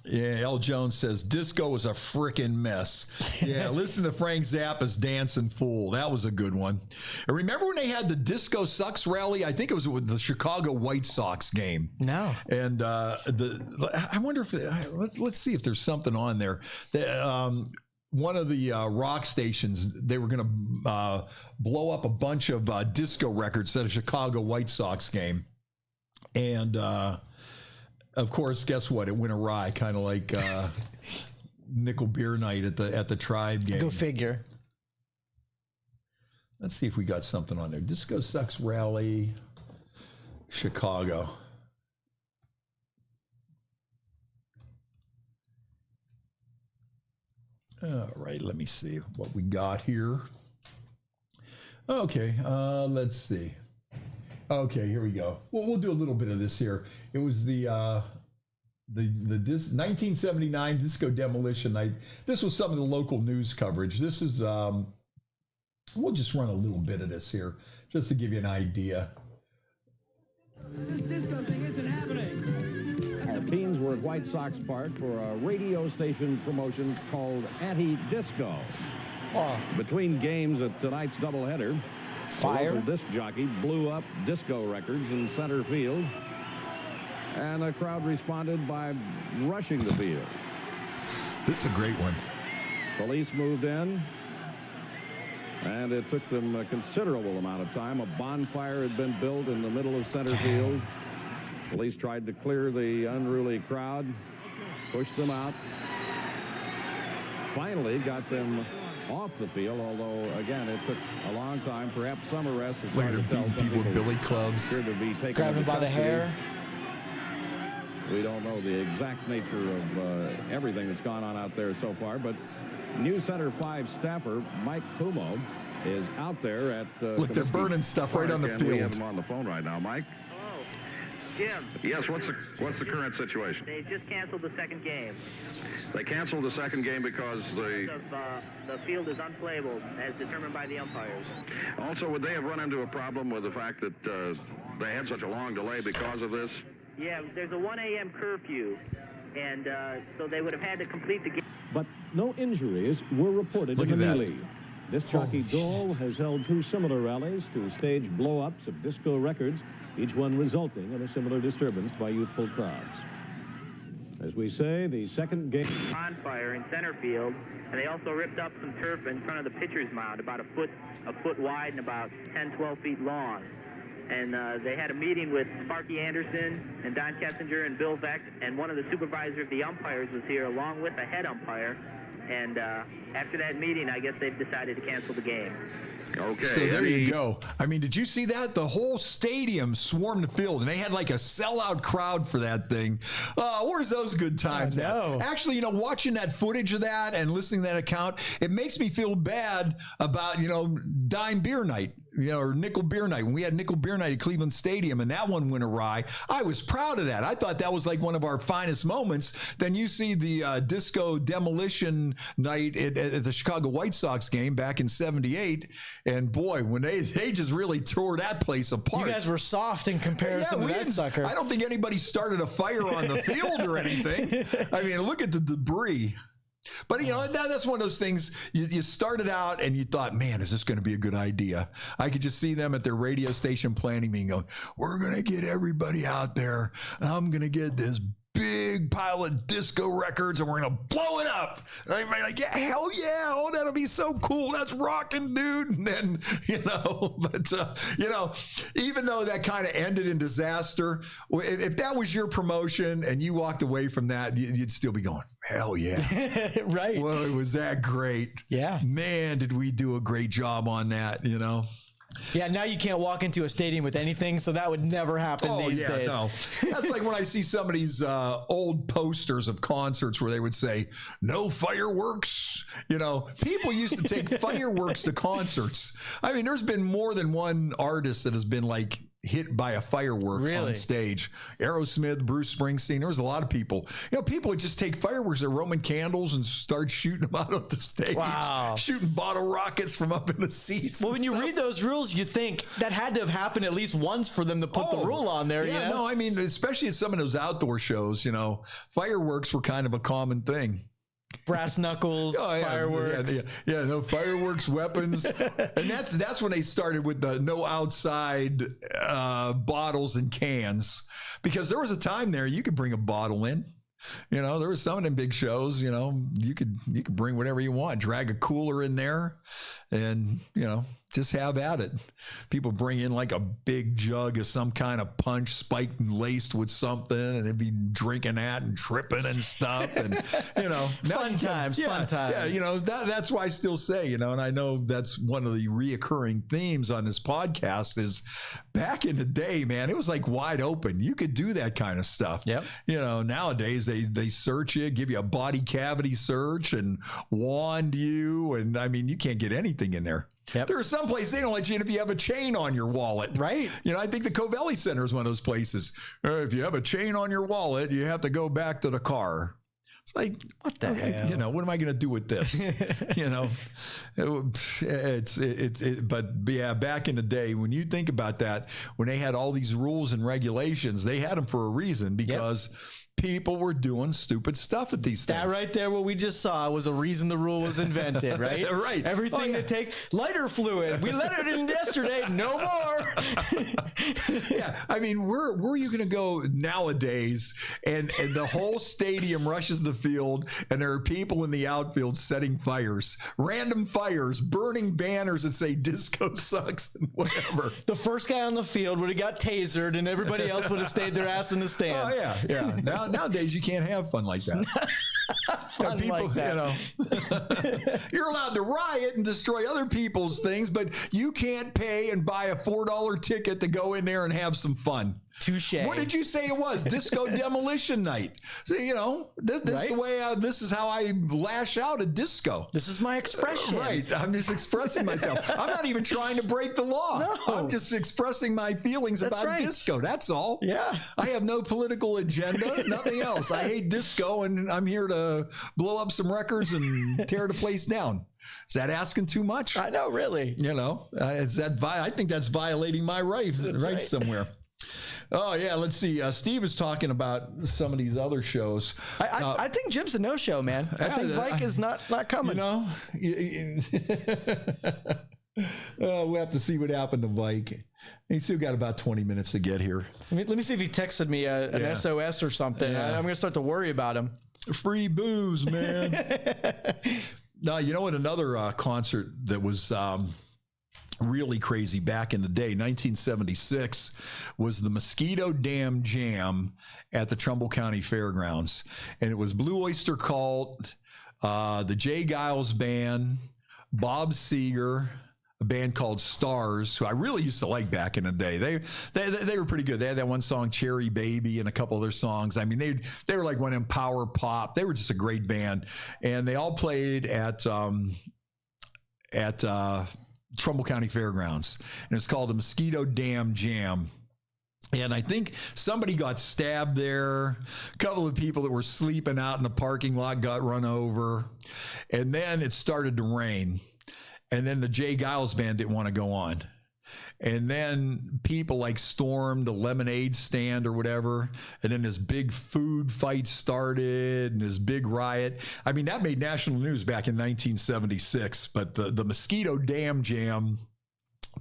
yeah, L. Jones says disco was a frickin' mess. Yeah, listen to Frank Zappa's Dancing Fool. That was a good one. And remember when they had the Disco Sucks rally? I think it was with the Chicago White Sox game. No. And I wonder if let's see if there's something on there. One of the rock stations, they were going to blow up a bunch of disco records at a Chicago White Sox game. And of course, guess what? It went awry, kind of like Nickel Beer Night at the Tribe game. Go figure. Let's see if we got something on there. Disco Sucks Rally, Chicago. All right, let me see what we got here. Okay, let's see. Okay, here we go. Well, we'll do a little bit of this here. It was the 1979 Disco Demolition Night. This was some of the local news coverage. This is, we'll just run a little bit of this here, just to give you an idea. This disco thing isn't happening. The teens were at White Sox Park for a radio station promotion called Anti-Disco. Between games at tonight's doubleheader, Fire. a local disc jockey blew up disco records in center field, and a crowd responded by rushing the field. This is a great one. Police moved in, and it took them a considerable amount of time. A bonfire had been built in the middle of center field. Police tried to clear the unruly crowd, pushed them out, finally got them off the field, although, again, it took a long time, perhaps some arrests. It's hard to tell. Some people with billy clubs. Appear to be taken Grab him into by the custody. hair. We don't know the exact nature of everything that's gone on out there so far, but News Center 5 staffer Mike Kumo is out there at Look, they're burning stuff right on the and we have field. him on the phone right now. Mike? Jim. Yes, what's the current situation? They just canceled the second game. They canceled the second game because The field is unplayable as determined by the umpires. Also, would they have run into a problem with the fact that they had such a long delay because of this? Yeah, there's a 1 a.m. curfew, and so they would have had to complete the game. But no injuries were reported Look in the at that. melee. Disc jockey Dole has held 2 similar rallies to stage blow-ups of disco records, each one resulting in a similar disturbance by youthful crowds. As we say, the second game. Bonfire in center field, and they also ripped up some turf in front of the pitcher's mound, about a foot wide and about 10, 12 feet long. And they had a meeting with Sparky Anderson and Don Kessinger and Bill Vecht, and one of the supervisors of the umpires was here along with the head umpire. And after that meeting, I guess they've decided to cancel the game. Okay. So there you go. I mean, did you see that? The whole stadium swarmed the field, and they had like a sellout crowd for that thing. Where's those good times at? Actually, you know, watching that footage of that and listening to that account, it makes me feel bad about, you know, dime beer night, you know, or nickel beer night. When we had nickel beer night at Cleveland Stadium and that one went awry, I was proud of that. I thought that was like one of our finest moments. Then you see the disco demolition night at the Chicago White Sox game back in '78. And boy, when they just really tore that place apart. You guys were soft in comparison to that sucker. I don't think anybody started a fire on the field or anything. I mean, look at the debris. But, you know, that's one of those things, you started out and you thought, man, is this going to be a good idea? I could just see them at their radio station planning meeting going, we're going to get everybody out there. I'm going to get this big pile of disco records and we're going to blow it up. And everybody like, yeah, hell yeah. Oh, that'll be so cool. That's rocking, dude. And then, you know, but, you know, even though that kind of ended in disaster, if that was your promotion and you walked away from that, you'd still be going, hell yeah. Right. Well, it was that great. Yeah. Man, did we do a great job on that, you know? Yeah, now you can't walk into a stadium with anything, so that would never happen these days. No. That's like when I see some of these old posters of concerts where they would say, no fireworks. You know, people used to take fireworks to concerts. I mean, there's been more than one artist that has been like hit by a firework on stage. Aerosmith, Bruce Springsteen, there was a lot of people. You know, people would just take fireworks at Roman candles and start shooting them out of the stage. Wow. Shooting bottle rockets from up in the seats. Well, when you read those rules, you think that had to have happened at least once for them to put the rule on there. Yeah, you know? no, I mean, especially at some of those outdoor shows, you know, fireworks were kind of a common thing. Brass knuckles, fireworks. Yeah, no fireworks, weapons. And that's when they started with the no outside bottles and cans. Because there was a time there you could bring a bottle in. You know, there was some of them big shows, you know, you could bring whatever you want, drag a cooler in there and, you know, just have at it. People bring in like a big jug of some kind of punch spiked and laced with something and they'd be drinking that and tripping and stuff. And, you know, fun times. Yeah, you know, that's why I still say, you know, and I know that's one of the reoccurring themes on this podcast is back in the day, man, it was like wide open. You could do that kind of stuff. Yep. You know, nowadays they search you, give you a body cavity search and wand you. And I mean, you can't get anything in there. Yep. There are some places they don't let you in if you have a chain on your wallet. Right. You know, I think the Covelli Center is one of those places. If you have a chain on your wallet, you have to go back to the car. It's like, what the heck? You know, what am I going to do with this? You know, but yeah, back in the day, when you think about that, when they had all these rules and regulations, they had them for a reason because people were doing stupid stuff at these things. That right there, what we just saw, was a reason the rule was invented, right? Right. Everything that takes lighter fluid. We let it in yesterday. No more. Yeah. I mean, where are you going to go nowadays? And the whole stadium rushes the field, and there are people in the outfield setting fires, random fires, burning banners that say disco sucks and whatever. The first guy on the field would have got tasered, and everybody else would have stayed their ass in the stands. Oh, yeah. Nowadays, you can't have fun like that. Like that. You know, you're allowed to riot and destroy other people's things, but you can't pay and buy a $4 ticket to go in there and have some fun. Touche. What did you say it was? Disco demolition night. So, you know, this is the way this is how I lash out at disco. This is my expression. Right. I'm just expressing myself. I'm not even trying to break the law. No. I'm just expressing my feelings about disco. That's all. Yeah. I have no political agenda, nothing else. I hate disco and I'm here to blow up some records and tear the place down. Is that asking too much? I know, really. You know, I think that's violating my rights somewhere. Oh, yeah. Let's see. Steve is talking about some of these other shows. I think Jim's a no-show, man. I think Mike is not coming. You know, We'll have to see what happened to Mike. He's still got about 20 minutes to get here. Let me see if he texted me an SOS or something. Yeah. I'm going to start to worry about him. Free booze, man. Now, you know what? Another concert that was really crazy back in the day, 1976, was the Mosquito Dam Jam at the Trumbull County Fairgrounds. And it was Blue Oyster Cult, the Jay Giles Band, Bob Seger, a band called Stars, who I really used to like back in the day. They were pretty good. They had that one song, Cherry Baby, and a couple other songs. I mean, they were like one in power pop. They were just a great band. And they all played at Trumbull County Fairgrounds. And it's called the Mosquito Dam Jam. And I think somebody got stabbed there. A couple of people that were sleeping out in the parking lot got run over. And then it started to rain. And then the Jay Giles Band didn't want to go on. And then people like stormed the lemonade stand or whatever. And then this big food fight started and this big riot. I mean, that made national news back in 1976. But the Mosquito Dam Jam,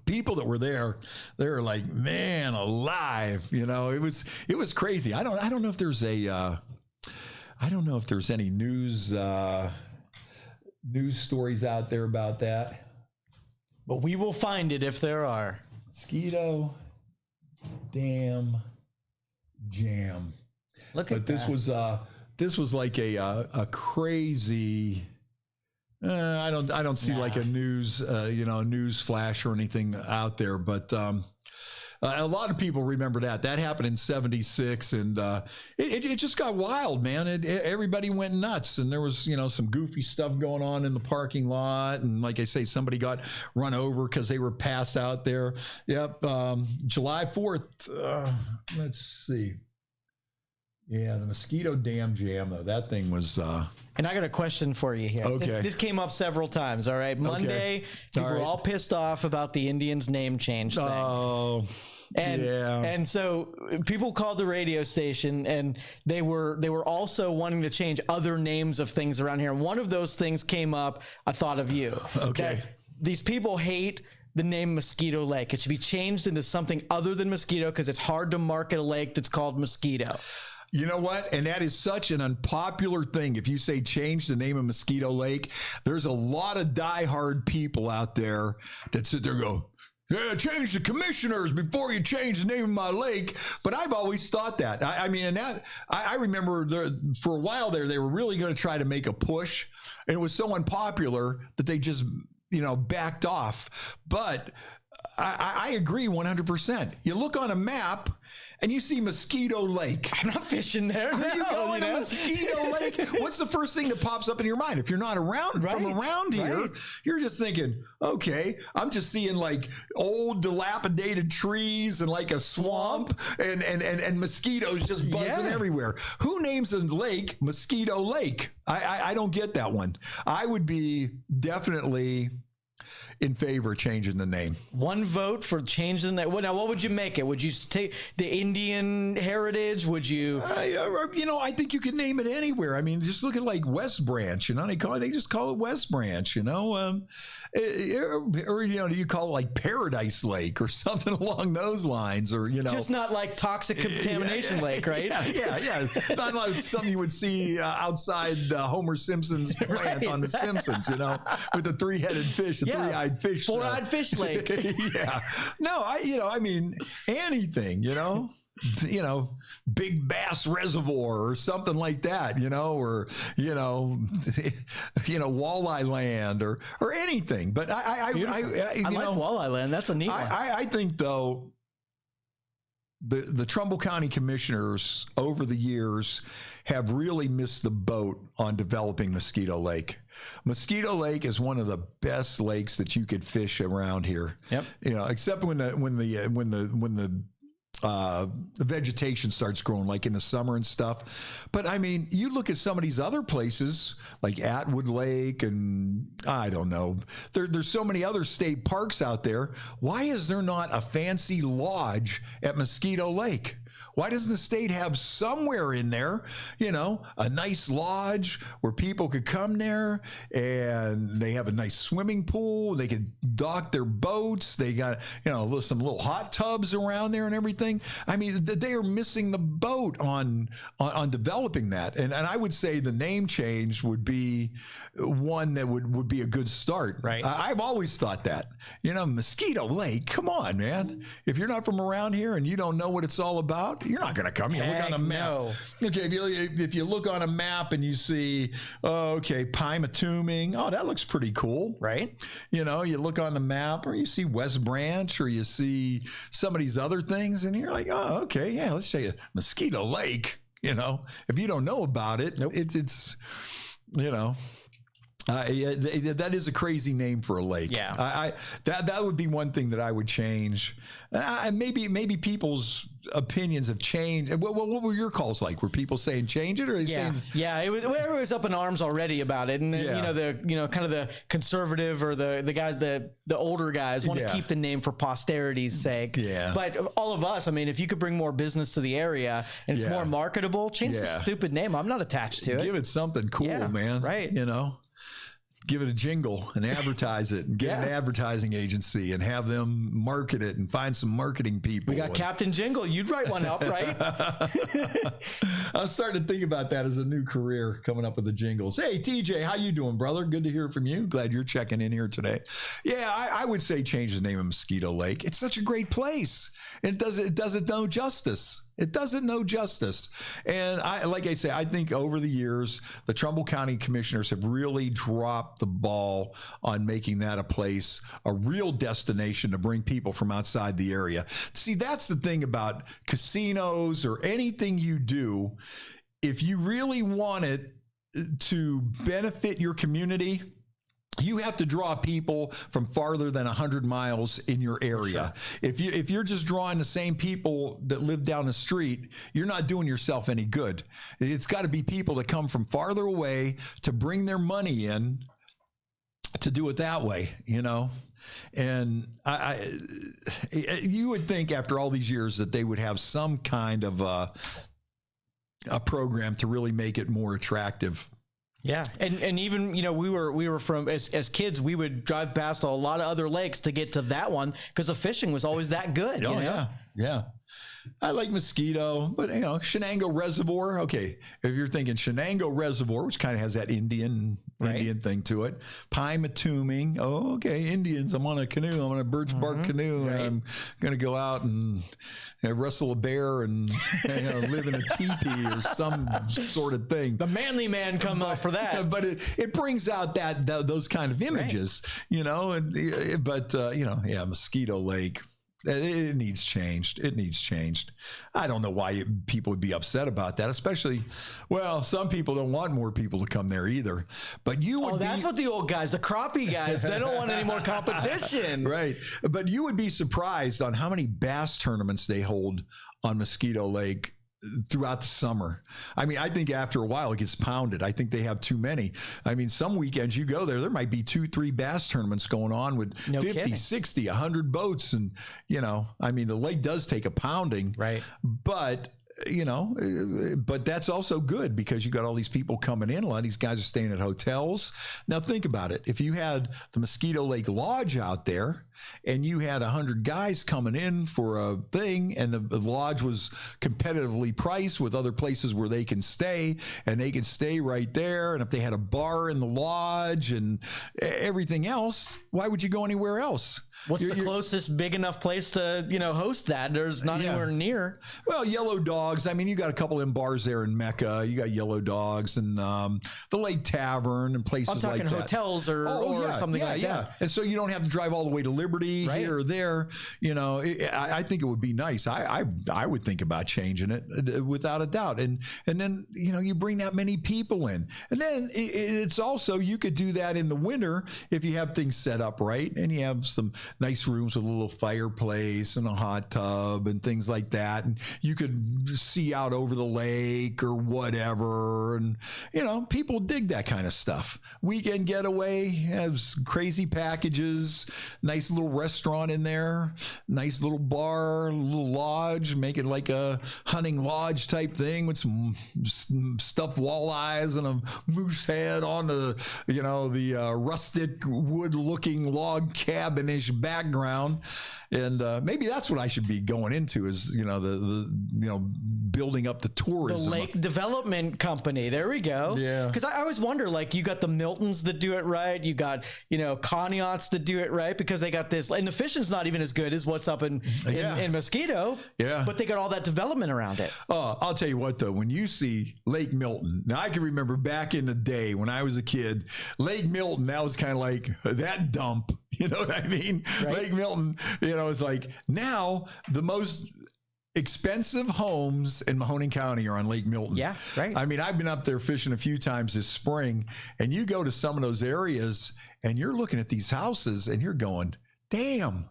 people that were there, they were like, man alive. You know, it was crazy. I don't know if there's any news stories out there about that. But we will find it if there are. Mosquito Dam Jam. Look at that. This was like a crazy. I don't see like a news news flash or anything out there, but a lot of people remember that. That happened in 76, and it just got wild, man. Everybody went nuts, and there was, some goofy stuff going on in the parking lot. And like I say, somebody got run over because they were passed out there. Yep. July 4th. Let's see. Yeah, the Mosquito Dam Jam, though. That thing was... And I got a question for you here. Okay. This came up several times, all right? Monday, people were all pissed off about the Indians' name change thing. Oh, And so people called the radio station, and they were also wanting to change other names of things around here. And one of those things came up, I thought of you. Okay. That these people hate the name Mosquito Lake. It should be changed into something other than Mosquito because it's hard to market a lake that's called Mosquito. You know what? And that is such an unpopular thing. If you say change the name of Mosquito Lake, there's a lot of diehard people out there that sit there and go, yeah, change the commissioners before you change the name of my lake. But I've always thought that. I remember for a while there, they were really going to try to make a push. And it was so unpopular that they just, backed off. But I agree 100%. You look on a map and you see Mosquito Lake. I'm not fishing there. Are you going to Mosquito Lake? What's the first thing that pops up in your mind? If you're not from around here, you're just thinking, okay, I'm just seeing like old dilapidated trees and like a swamp and mosquitoes just buzzing everywhere. Who names a lake Mosquito Lake? I don't get that one. I would be definitely in favor of changing the name. One vote for changing that. Now, what would you make it? Would you take the Indian heritage? Would you? I think you could name it anywhere. I mean, just look at like West Branch. They just call it West Branch. Or do you call it like Paradise Lake or something along those lines? Or just not like toxic contamination lake, right? Yeah. Not like something you would see outside Homer Simpson's plant on The Simpsons. With the three-headed fish, the three-eyed fish, four-eyed fish lake. Yeah. No, anything, Big Bass Reservoir or something like that, or Walleye Land or anything. But I like Walleye Land. That's a neat one. I think though the Trumbull County commissioners over the years have really missed the boat on developing Mosquito Lake. Mosquito Lake is one of the best lakes that you could fish around here. Yep. Except when the vegetation starts growing, like in the summer and stuff. But I mean, you look at some of these other places like Atwood Lake, and I don't know. There's so many other state parks out there. Why is there not a fancy lodge at Mosquito Lake? Why doesn't the state have somewhere in there, a nice lodge where people could come there and they have a nice swimming pool. They could dock their boats. They got, some little hot tubs around there and everything. I mean, they are missing the boat on developing that. And I would say the name change would be one that would be a good start. Right. I've always thought that, Mosquito Lake, come on, man. If you're not from around here and you don't know what it's all about, you're not going to come here. Look on a map. No. Okay, if you look on a map and you see, Pymatuming, that looks pretty cool. Right. You look on the map or you see West Branch or you see some of these other things and you're like, oh, okay, yeah, let's show you Mosquito Lake. If you don't know about it, nope. It's that is a crazy name for a lake. Yeah. That would be one thing that I would change. Maybe people's opinions have changed. What were your calls like? Were people saying change it, or saying? Yeah, it was up in arms already about it, and then, kind of the conservative or the guys, the older guys want to keep the name for posterity's sake. Yeah. But all of us, I mean, if you could bring more business to the area and it's more marketable, change the stupid name. I'm not attached to it. Give it something cool, man. Right. Give it a jingle and advertise it and get an advertising agency and have them market it and find some marketing people. We got Captain Jingle. You'd write one up, right? I was starting to think about that as a new career, coming up with the jingles. Hey, TJ, how you doing, brother? Good to hear from you. Glad you're checking in here today. Yeah, I would say change the name of Mosquito Lake. It's such a great place. It doesn't know justice. It doesn't know justice. And I think over the years, the Trumbull County commissioners have really dropped the ball on making that a real destination to bring people from outside the area. See, that's the thing about casinos or anything you do. If you really want it to benefit your community, you have to draw people from farther than 100 miles in your area. Sure. If you're just drawing the same people that live down the street, you're not doing yourself any good. It's got to be people that come from farther away to bring their money in to do it that way, And you would think after all these years that they would have some kind of a program to really make it more attractive. Yeah. And even, we were from, as kids, we would drive past a lot of other lakes to get to that one because the fishing was always that good. Yeah. I like Mosquito, but Shenango Reservoir. Okay, if you're thinking Shenango Reservoir, which kind of has that Indian thing to it. Pymatuming. Oh, okay, Indians. I'm on a canoe. I'm on a birch bark canoe, and I'm going to go out and wrestle a bear and live in a teepee or some sort of thing. The manly man come up for that, but it brings out those kind of images, Mosquito Lake. It needs changed. I don't know why people would be upset about that, especially, some people don't want more people to come there either. But that's what the old guys, the crappie guys, they don't want any more competition. Right. But you would be surprised on how many bass tournaments they hold on Mosquito Lake throughout the summer. I mean, I think after a while it gets pounded. I think they have too many. I mean, some weekends you go there might be 2-3 bass tournaments going on with 50, 60, 100 boats. And, the lake does take a pounding. Right. But but that's also good because you got all these people coming in. A lot of these guys are staying at hotels. Now think about it. If you had the Mosquito Lake Lodge out there and you had 100 guys coming in for a thing and the lodge was competitively priced with other places where they can stay and they can stay right there. And if they had a bar in the lodge and everything else, why would you go anywhere else? What's the closest big enough place to, host that? There's not anywhere near. Well, Yellow Dogs. I mean, you got a couple of bars there in Mecca. You got Yellow Dogs and the Lake Tavern and places like that. I'm talking hotels or something like that. And so you don't have to drive all the way to Liberty here or there. I think it would be nice. I would think about changing it without a doubt. And then, you bring that many people in. And then it's also, you could do that in the winter if you have things set up right and you have some nice rooms with a little fireplace and a hot tub and things like that. And you could see out over the lake or whatever. And, people dig that kind of stuff. Weekend getaway has crazy packages, nice little restaurant in there, nice little bar, little lodge, make it like a hunting lodge type thing with some stuffed walleyes and a moose head on the rustic wood looking log cabin-ish background. And maybe that's what I should be going into is, building up the tourism. The Lake Development Company. There we go. Yeah. Because I always wonder, like, you got the Miltons that do it right. You got, Conneauts that do it right because they got this. And the fishing's not even as good as what's up in Mosquito. Yeah. But they got all that development around it. I'll tell you what, though, when you see Lake Milton, now I can remember back in the day when I was a kid, Lake Milton, that was kind of like that dump. You know what I mean? Right. Lake Milton, is like now the most expensive homes in Mahoning County are on Lake Milton. Yeah, right. I mean, I've been up there fishing a few times this spring, and you go to some of those areas and you're looking at these houses and you're going, damn,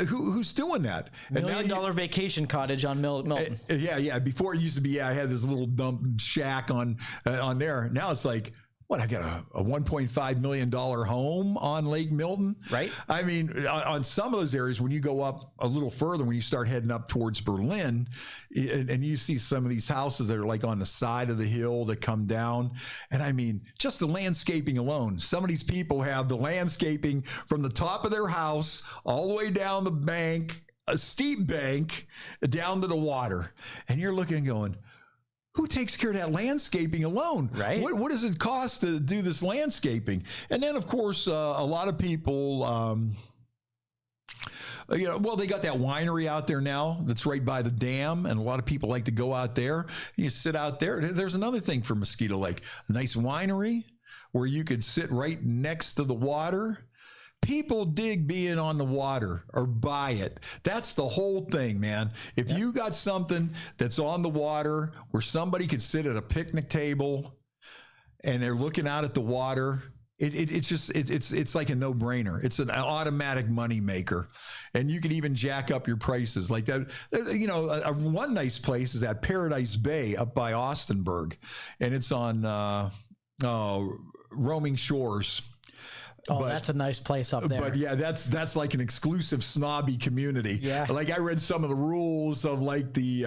who's doing that? $1 million vacation cottage on Milton. Yeah. Before it used to be, I had this little dump shack on there. Now it's like, what, I got a $1.5 million home on Lake Milton? Right. I mean, on some of those areas, when you go up a little further, when you start heading up towards Berlin, and you see some of these houses that are like on the side of the hill that come down. And I mean, just the landscaping alone. Some of these people have the landscaping from the top of their house all the way down the bank, a steep bank, down to the water. And you're looking and going, who takes care of that landscaping alone? Right. What does it cost to do this landscaping? And then, of course, a lot of people, they got that winery out there now that's right by the dam, and a lot of people like to go out there. You sit out there. There's another thing for Mosquito Lake, a nice winery where you could sit right next to the water. People dig being on the water or buy it. That's the whole thing, man. If you got something that's on the water where somebody could sit at a picnic table and they're looking out at the water, it's like a no-brainer. It's an automatic money maker, and you can even jack up your prices like that. One nice place is at Paradise Bay up by Austinburg, and it's on Roaming Shores. Oh, that's a nice place up there. But yeah, that's like an exclusive snobby community. Yeah. Like I read some of the rules of like the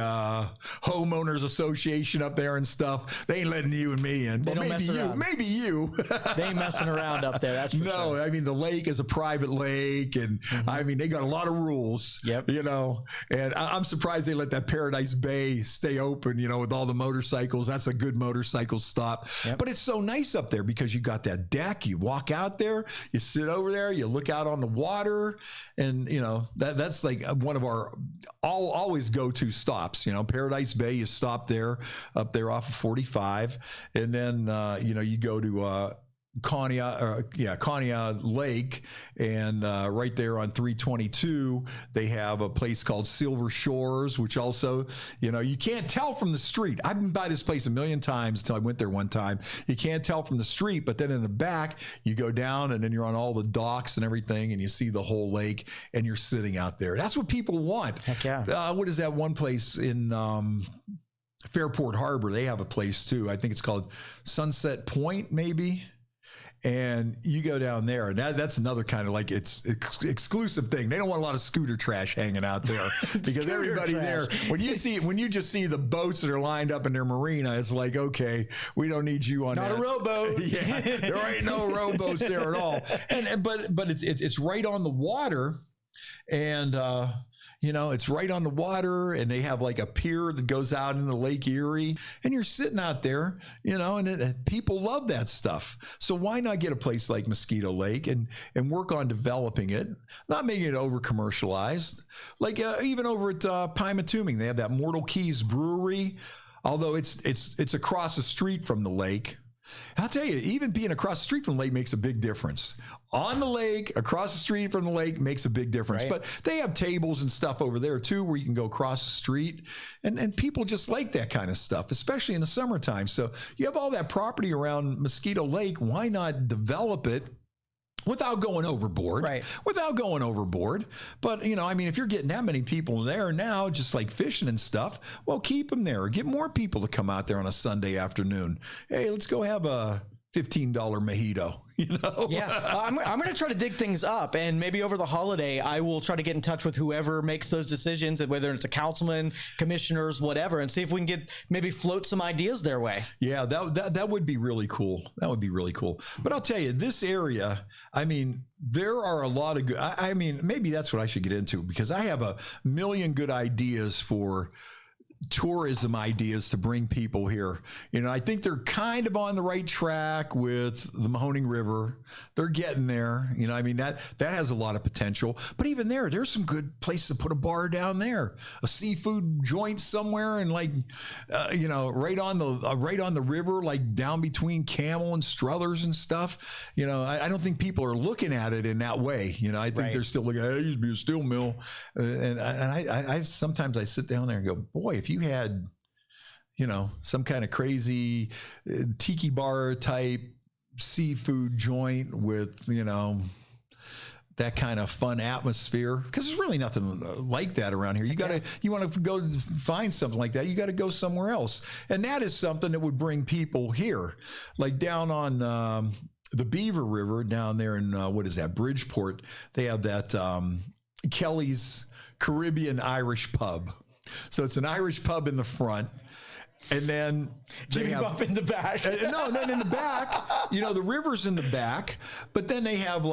homeowners association up there and stuff. They ain't letting you and me in. They don't mess around. Maybe you. They ain't messing around up there. That's for no. sure. I mean, the lake is a private lake, and I mean they got a lot of rules. Yep. And I'm surprised they let that Paradise Bay stay open. With all the motorcycles, that's a good motorcycle stop. Yep. But it's so nice up there because you got that deck. You walk out there. You sit over there, you look out on the water, and that's like one of our always go-to stops. Paradise Bay, you stop there, up there off of 45, and then you go to Conneaut Lake, and right there on 322, they have a place called Silver Shores, which also, you can't tell from the street. I've been by this place a million times until I went there one time. You can't tell from the street, but then in the back, you go down and then you're on all the docks and everything, and you see the whole lake, and you're sitting out there. That's what people want. Heck yeah. What is that one place in Fairport Harbor? They have a place too. I think it's called Sunset Point, maybe. And you go down there, and that's another kind of like it's exclusive thing. They don't want a lot of scooter trash hanging out there because everybody there, when you just see the boats that are lined up in their marina, it's like, okay, we don't need you on Not that. a rowboat. Yeah, there ain't no rowboats there at all. But it's right on the water, and it's right on the water, and they have like a pier that goes out into Lake Erie, and you're sitting out there, and people love that stuff. So why not get a place like Mosquito Lake and work on developing it, not making it over commercialized, like even over at Pymatuming, they have that Mortal Keys Brewery, although it's across the street from the lake. I'll tell you, even being across the street from the lake makes a big difference. On the lake, across the street from the lake makes a big difference. Right. But they have tables and stuff over there too, where you can go across the street, and people just like that kind of stuff, especially in the summertime. So you have all that property around Mosquito Lake. Why not develop it without going overboard. Right. Without going overboard. But, I mean, if you're getting that many people there now, just like fishing and stuff, well, keep them there. Get more people to come out there on a Sunday afternoon. Hey, let's go have a $15 mojito. Yeah, I'm going to try to dig things up, and maybe over the holiday, I will try to get in touch with whoever makes those decisions, whether it's a councilman, commissioners, whatever, and see if we can maybe float some ideas their way. Yeah, that would be really cool. That would be really cool. But I'll tell you, this area, I mean, there are a lot of good, I mean, maybe that's what I should get into, because I have a million good ideas for tourism ideas to bring people here. I think they're kind of on the right track with the Mahoning River. They're getting there. I mean, that has a lot of potential. But even there's some good places to put a bar down there, a seafood joint somewhere, and right on the river, like down between Camel and Struthers and stuff. I don't think people are looking at it in that way. I think they're still looking at it used to be a steel mill, and I sometimes I sit down there and go, boy, if you had, some kind of crazy tiki bar type seafood joint with, that kind of fun atmosphere, because there's really nothing like that around here. You want to go find something like that, you got to go somewhere else. And that is something that would bring people here, like down on the Beaver River down there in, what is that, Bridgeport. They have that Kelly's Caribbean Irish pub. So it's an Irish pub in the front, and then Jimmy Buff in the back. No, in the back. The river's in the back, but then they have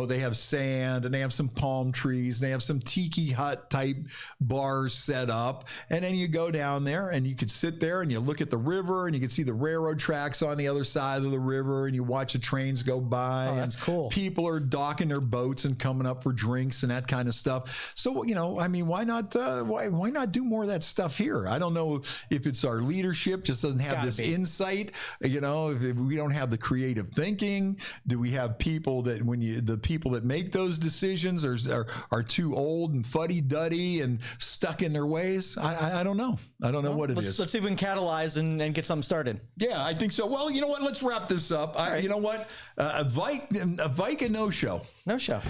they have sand, and they have some palm trees, and they have some tiki hut type bars set up, and then you go down there, and you could sit there, and you look at the river, and you can see the railroad tracks on the other side of the river, and you watch the trains go by. Oh, that's cool. People are docking their boats and coming up for drinks and that kind of stuff. So I mean, why not do more of that stuff here? I don't know if it's our leadership just doesn't have this insight. If we don't have the creative thinking, do we have people that the people that make those decisions are too old and fuddy-duddy and stuck in their ways? I don't know. I don't know what it is. Let's see if we can catalyze and get something started. Yeah, I think so. Well, you know what? Let's wrap this up. You know what? A Vika no-show. No show.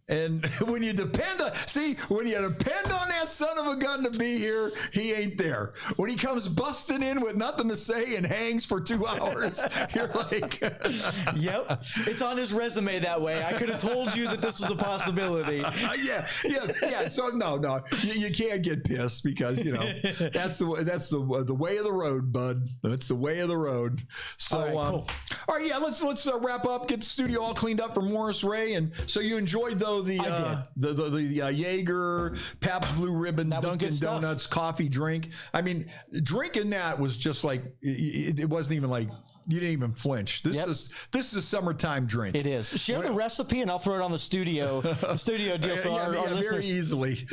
And when you depend on that son of a gun to be here, he ain't there. When he comes busting in with nothing to say and hangs for 2 hours, you're like, yep, it's on his resume that way. I could have told you that this was a possibility. Yeah. So no, you can't get pissed, because that's the way of the road, bud. That's the way of the road. So, all right, cool. All right, yeah, let's wrap up, get the studio all cleaned up for Morris Ray, and so you enjoyed the Jaeger, Pabst Blue Ribbon, Dunkin' Donuts coffee drink. I mean, drinking that was just like it wasn't even like you didn't even flinch. This is a summertime drink. It is. Share the recipe, and I'll throw it on the studio deal. So our listeners very easily.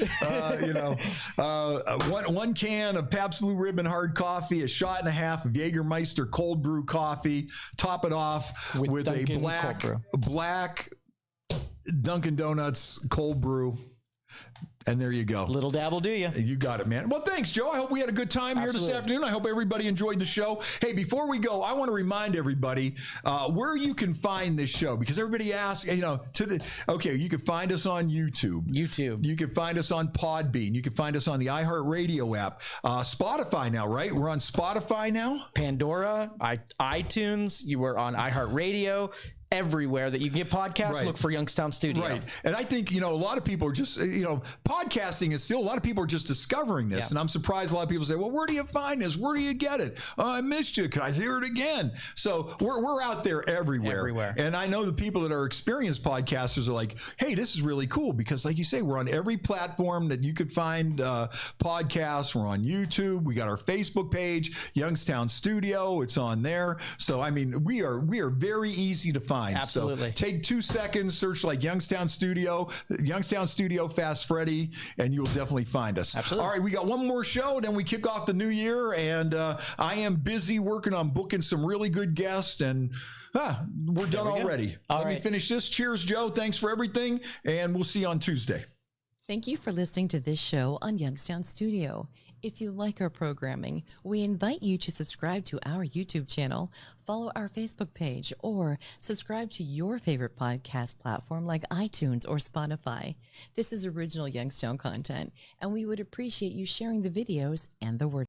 One can of Pabst Blue Ribbon hard coffee, a shot and a half of Jägermeister cold brew coffee. Top it off with a black Dunkin' Donuts cold brew. And there you go. Little dabble, do you? You got it, man. Well, thanks, Joe. I hope we had a good time here this afternoon. I hope everybody enjoyed the show. Hey, before we go, I want to remind everybody where you can find this show, because everybody asks, you can find us on YouTube. You can find us on Podbean. You can find us on the iHeartRadio app. Spotify now, right? We're on Spotify now. Pandora, iTunes. You were on iHeartRadio. Everywhere that you can get podcasts, look for Youngstown Studio. Right. And I think, a lot of people are just, podcasting is still, a lot of people are just discovering this. Yeah. And I'm surprised a lot of people say, well, where do you find this? Where do you get it? Oh, I missed you. Can I hear it again? So we're out there everywhere. And I know the people that are experienced podcasters are like, hey, this is really cool, because like you say, we're on every platform that you could find podcasts. We're on YouTube. We got our Facebook page, Youngstown Studio. It's on there. So, I mean, we are very easy to find. Absolutely. So take 2 seconds, search like Youngstown Studio Fast Freddie, and you'll definitely find us. Absolutely. All right, we got one more show, then we kick off the new year, and I am busy working on booking some really good guests, and we're done already. Let me finish this. Cheers, Joe. Thanks for everything, and we'll see you on Tuesday. Thank you for listening to this show on Youngstown Studio. If you like our programming, we invite you to subscribe to our YouTube channel, follow our Facebook page, or subscribe to your favorite podcast platform like iTunes or Spotify. This is original Youngstown content, and we would appreciate you sharing the videos and the word.